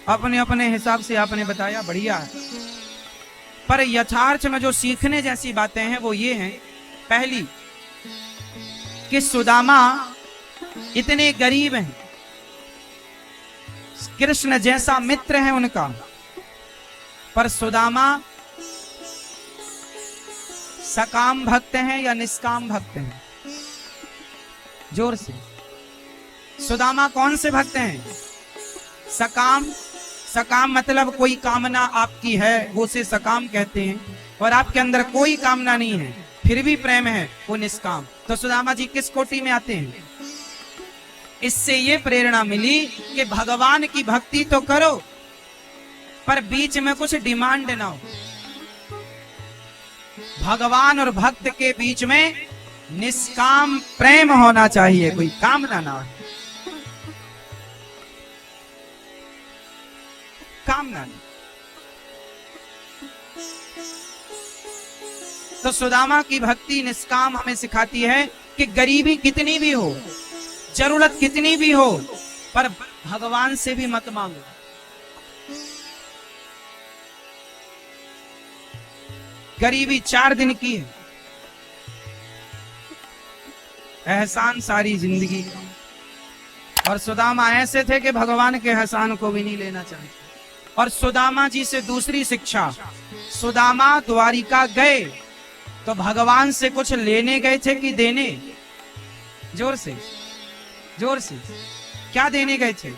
अपने अपने हिसाब से आपने बताया, बढ़िया है। पर यथार्थ में जो सीखने जैसी बातें हैं वो ये हैं, पहली कि सुदामा इतने गरीब हैं, कृष्ण जैसा मित्र है उनका, पर सुदामा सकाम भक्त हैं या निष्काम भक्त हैं? जोर से। सुदामा कौन से भक्त हैं? सकाम, सकाम मतलब कोई कामना आपकी है, वो उसे सकाम कहते हैं। और आपके अंदर कोई कामना नहीं है फिर भी प्रेम है, वो निष्काम। तो सुदामा जी किस कोटि में आते हैं? इससे ये प्रेरणा मिली कि भगवान की भक्ति तो करो पर बीच में कुछ डिमांड ना हो। भगवान और भक्त के बीच में निष्काम प्रेम होना चाहिए, कोई कामना ना हो, कामना नहीं। तो सुदामा की भक्ति निष्काम हमें सिखाती है कि गरीबी कितनी भी हो, जरूरत कितनी भी हो, पर भगवान से भी मत मांगो। गरीबी 4 दिन की है, एहसान सारी जिंदगी। और सुदामा ऐसे थे कि भगवान के एहसान को भी नहीं लेना चाहते। और सुदामा जी से दूसरी शिक्षा, सुदामा द्वारिका गए तो भगवान से कुछ लेने गए थे कि देने? जोर से, जोर से, क्या देने गए थे?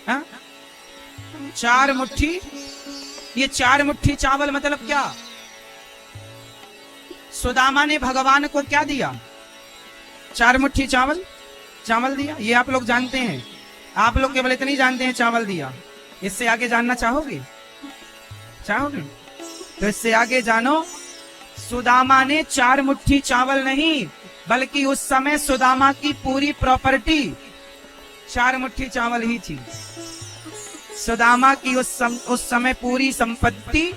हा? 4 मुट्ठी। ये 4 मुट्ठी चावल मतलब क्या? सुदामा ने भगवान को क्या दिया? 4 मुट्ठी चावल, चावल दिया। ये आप लोग जानते हैं, आप लोग केवल इतनी जानते हैं चावल दिया। इससे आगे जानना चाहोगे? चाहोगे? तो इससे आगे जानो, सुदामा ने 4 मुट्ठी चावल नहीं, बल्कि उस समय सुदामा की पूरी प्रॉपर्टी 4 मुट्ठी चावल ही थी। सुदामा की उस समय पूरी संपत्ति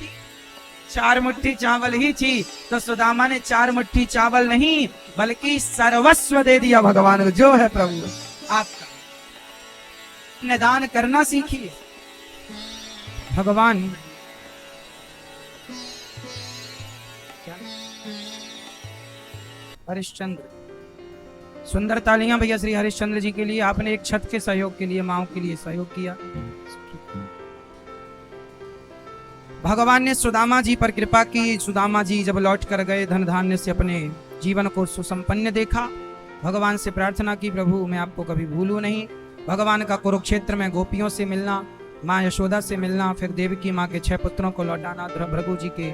4 मुट्ठी चावल ही थी। तो सुदामा ने 4 मुट्ठी चावल नहीं बल्कि सर्वस्व दे दिया भगवान को। जो है प्रभु आपका, निदान करना सीखिए। भगवान हरिश्चंद्र, सुंदर तालियां भैया श्री हरिश्चंद्र जी के लिए। आपने एक छत के सहयोग के लिए, माओ के लिए सहयोग किया। भगवान ने सुदामा जी पर कृपा की। सुदामा जी जब लौट कर गए, धन धान्य से अपने जीवन को सुसंपन्न देखा। भगवान से प्रार्थना की, प्रभु मैं आपको कभी भूलूं नहीं। भगवान का कुरुक्षेत्र में गोपियों से मिलना, माँ यशोदा से मिलना, फिर देवकी माँ के 6 पुत्रों को लौटाना, भृगु जी के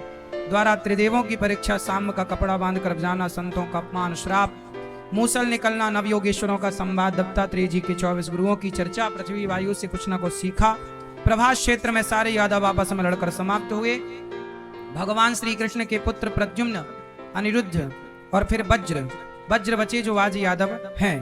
द्वारा त्रिदेवों की परीक्षा, साम का कपड़ा बांध कर जाना, संतों का अपमान, श्राप, मूसल निकलना, नवयोगेश्वरों का संवाद, दत्तात्रेय जी के 24 गुरुओं की चर्चा, पृथ्वी वायु से कुछ न कुछ सीखा। प्रभास क्षेत्र में सारे यादव आपस में लड़कर समाप्त हुए। भगवान श्री कृष्ण के पुत्र प्रद्युम्न, अनिरुद्ध और फिर वज्र बचे जो आज यादव हैं।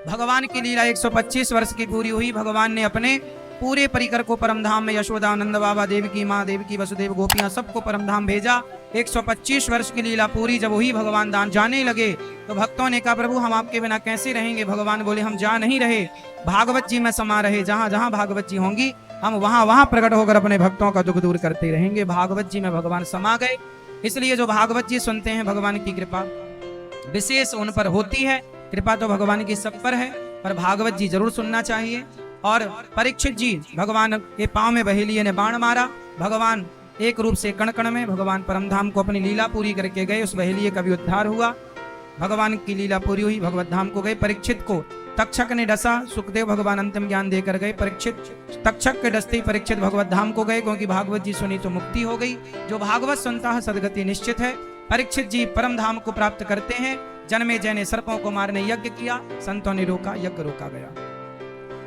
भगवान की लीला 125 वर्ष की पूरी हुई। भगवान ने अपने पूरे परिकर को परमधाम में, यशोदा, नंद बाबा, देवकी माँ, देवकी, वसुदेव, गोपियां सबको परमधाम भेजा। 125 वर्ष की लीला पूरी जब हुई, भगवान दान जाने लगे तो भक्तों ने कहा, प्रभु हम आपके बिना कैसे रहेंगे? भगवान बोले, हम जा नहीं रहे, भागवत जी में समा रहे। जहां जहां भागवत जी होंगी हम वहां वहां प्रकट होकर अपने भक्तों का दुख दूर करते रहेंगे। भागवत जी में भगवान समा गए। इसलिए जो भागवत जी सुनते हैं, भगवान की कृपा विशेष उन पर होती है। कृपा तो भगवान की सब पर है, पर भागवत जी जरूर सुनना चाहिए। और परीक्षित जी, भगवान के पांव में बहेलिये ने बाण मारा। भगवान एक रूप से कण कण में भगवान परमधाम को अपनी लीला पूरी करके गए। उस बहेलिये का भी उद्धार हुआ। भगवान की लीला पूरी हुई, भगवत धाम को गए। परीक्षित को तक्षक ने डसा, सुखदेव भगवान अंतिम ज्ञान देकर गए। परीक्षित तक्षक के डसते परीक्षित भगवत धाम को गए, क्योंकि भागवत जी सुनी तो मुक्ति हो गई। जो भागवत सुनता है सदगति निश्चित है। परीक्षित जी परम धाम को प्राप्त करते हैं। जन्मे जय ने सर्पों को मारने यज्ञ किया, संतों ने रोका, यज्ञ रोका गया।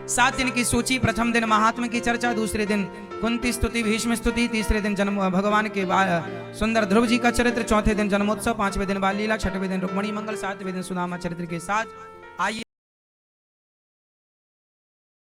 7 दिन की सूची, प्रथम दिन महात्मा की चर्चा, दूसरे दिन कुंती स्तुति, भीष्म स्तुति, तीसरे दिन जन्म भगवान के सुंदर ध्रुव जी का चरित्र, चौथे दिन जन्मोत्सव, 5वें दिन बाल लीला, 6वें दिन रुक्मणी मंगल, 7वें दिन सुदामा चरित्र के साथ। आइए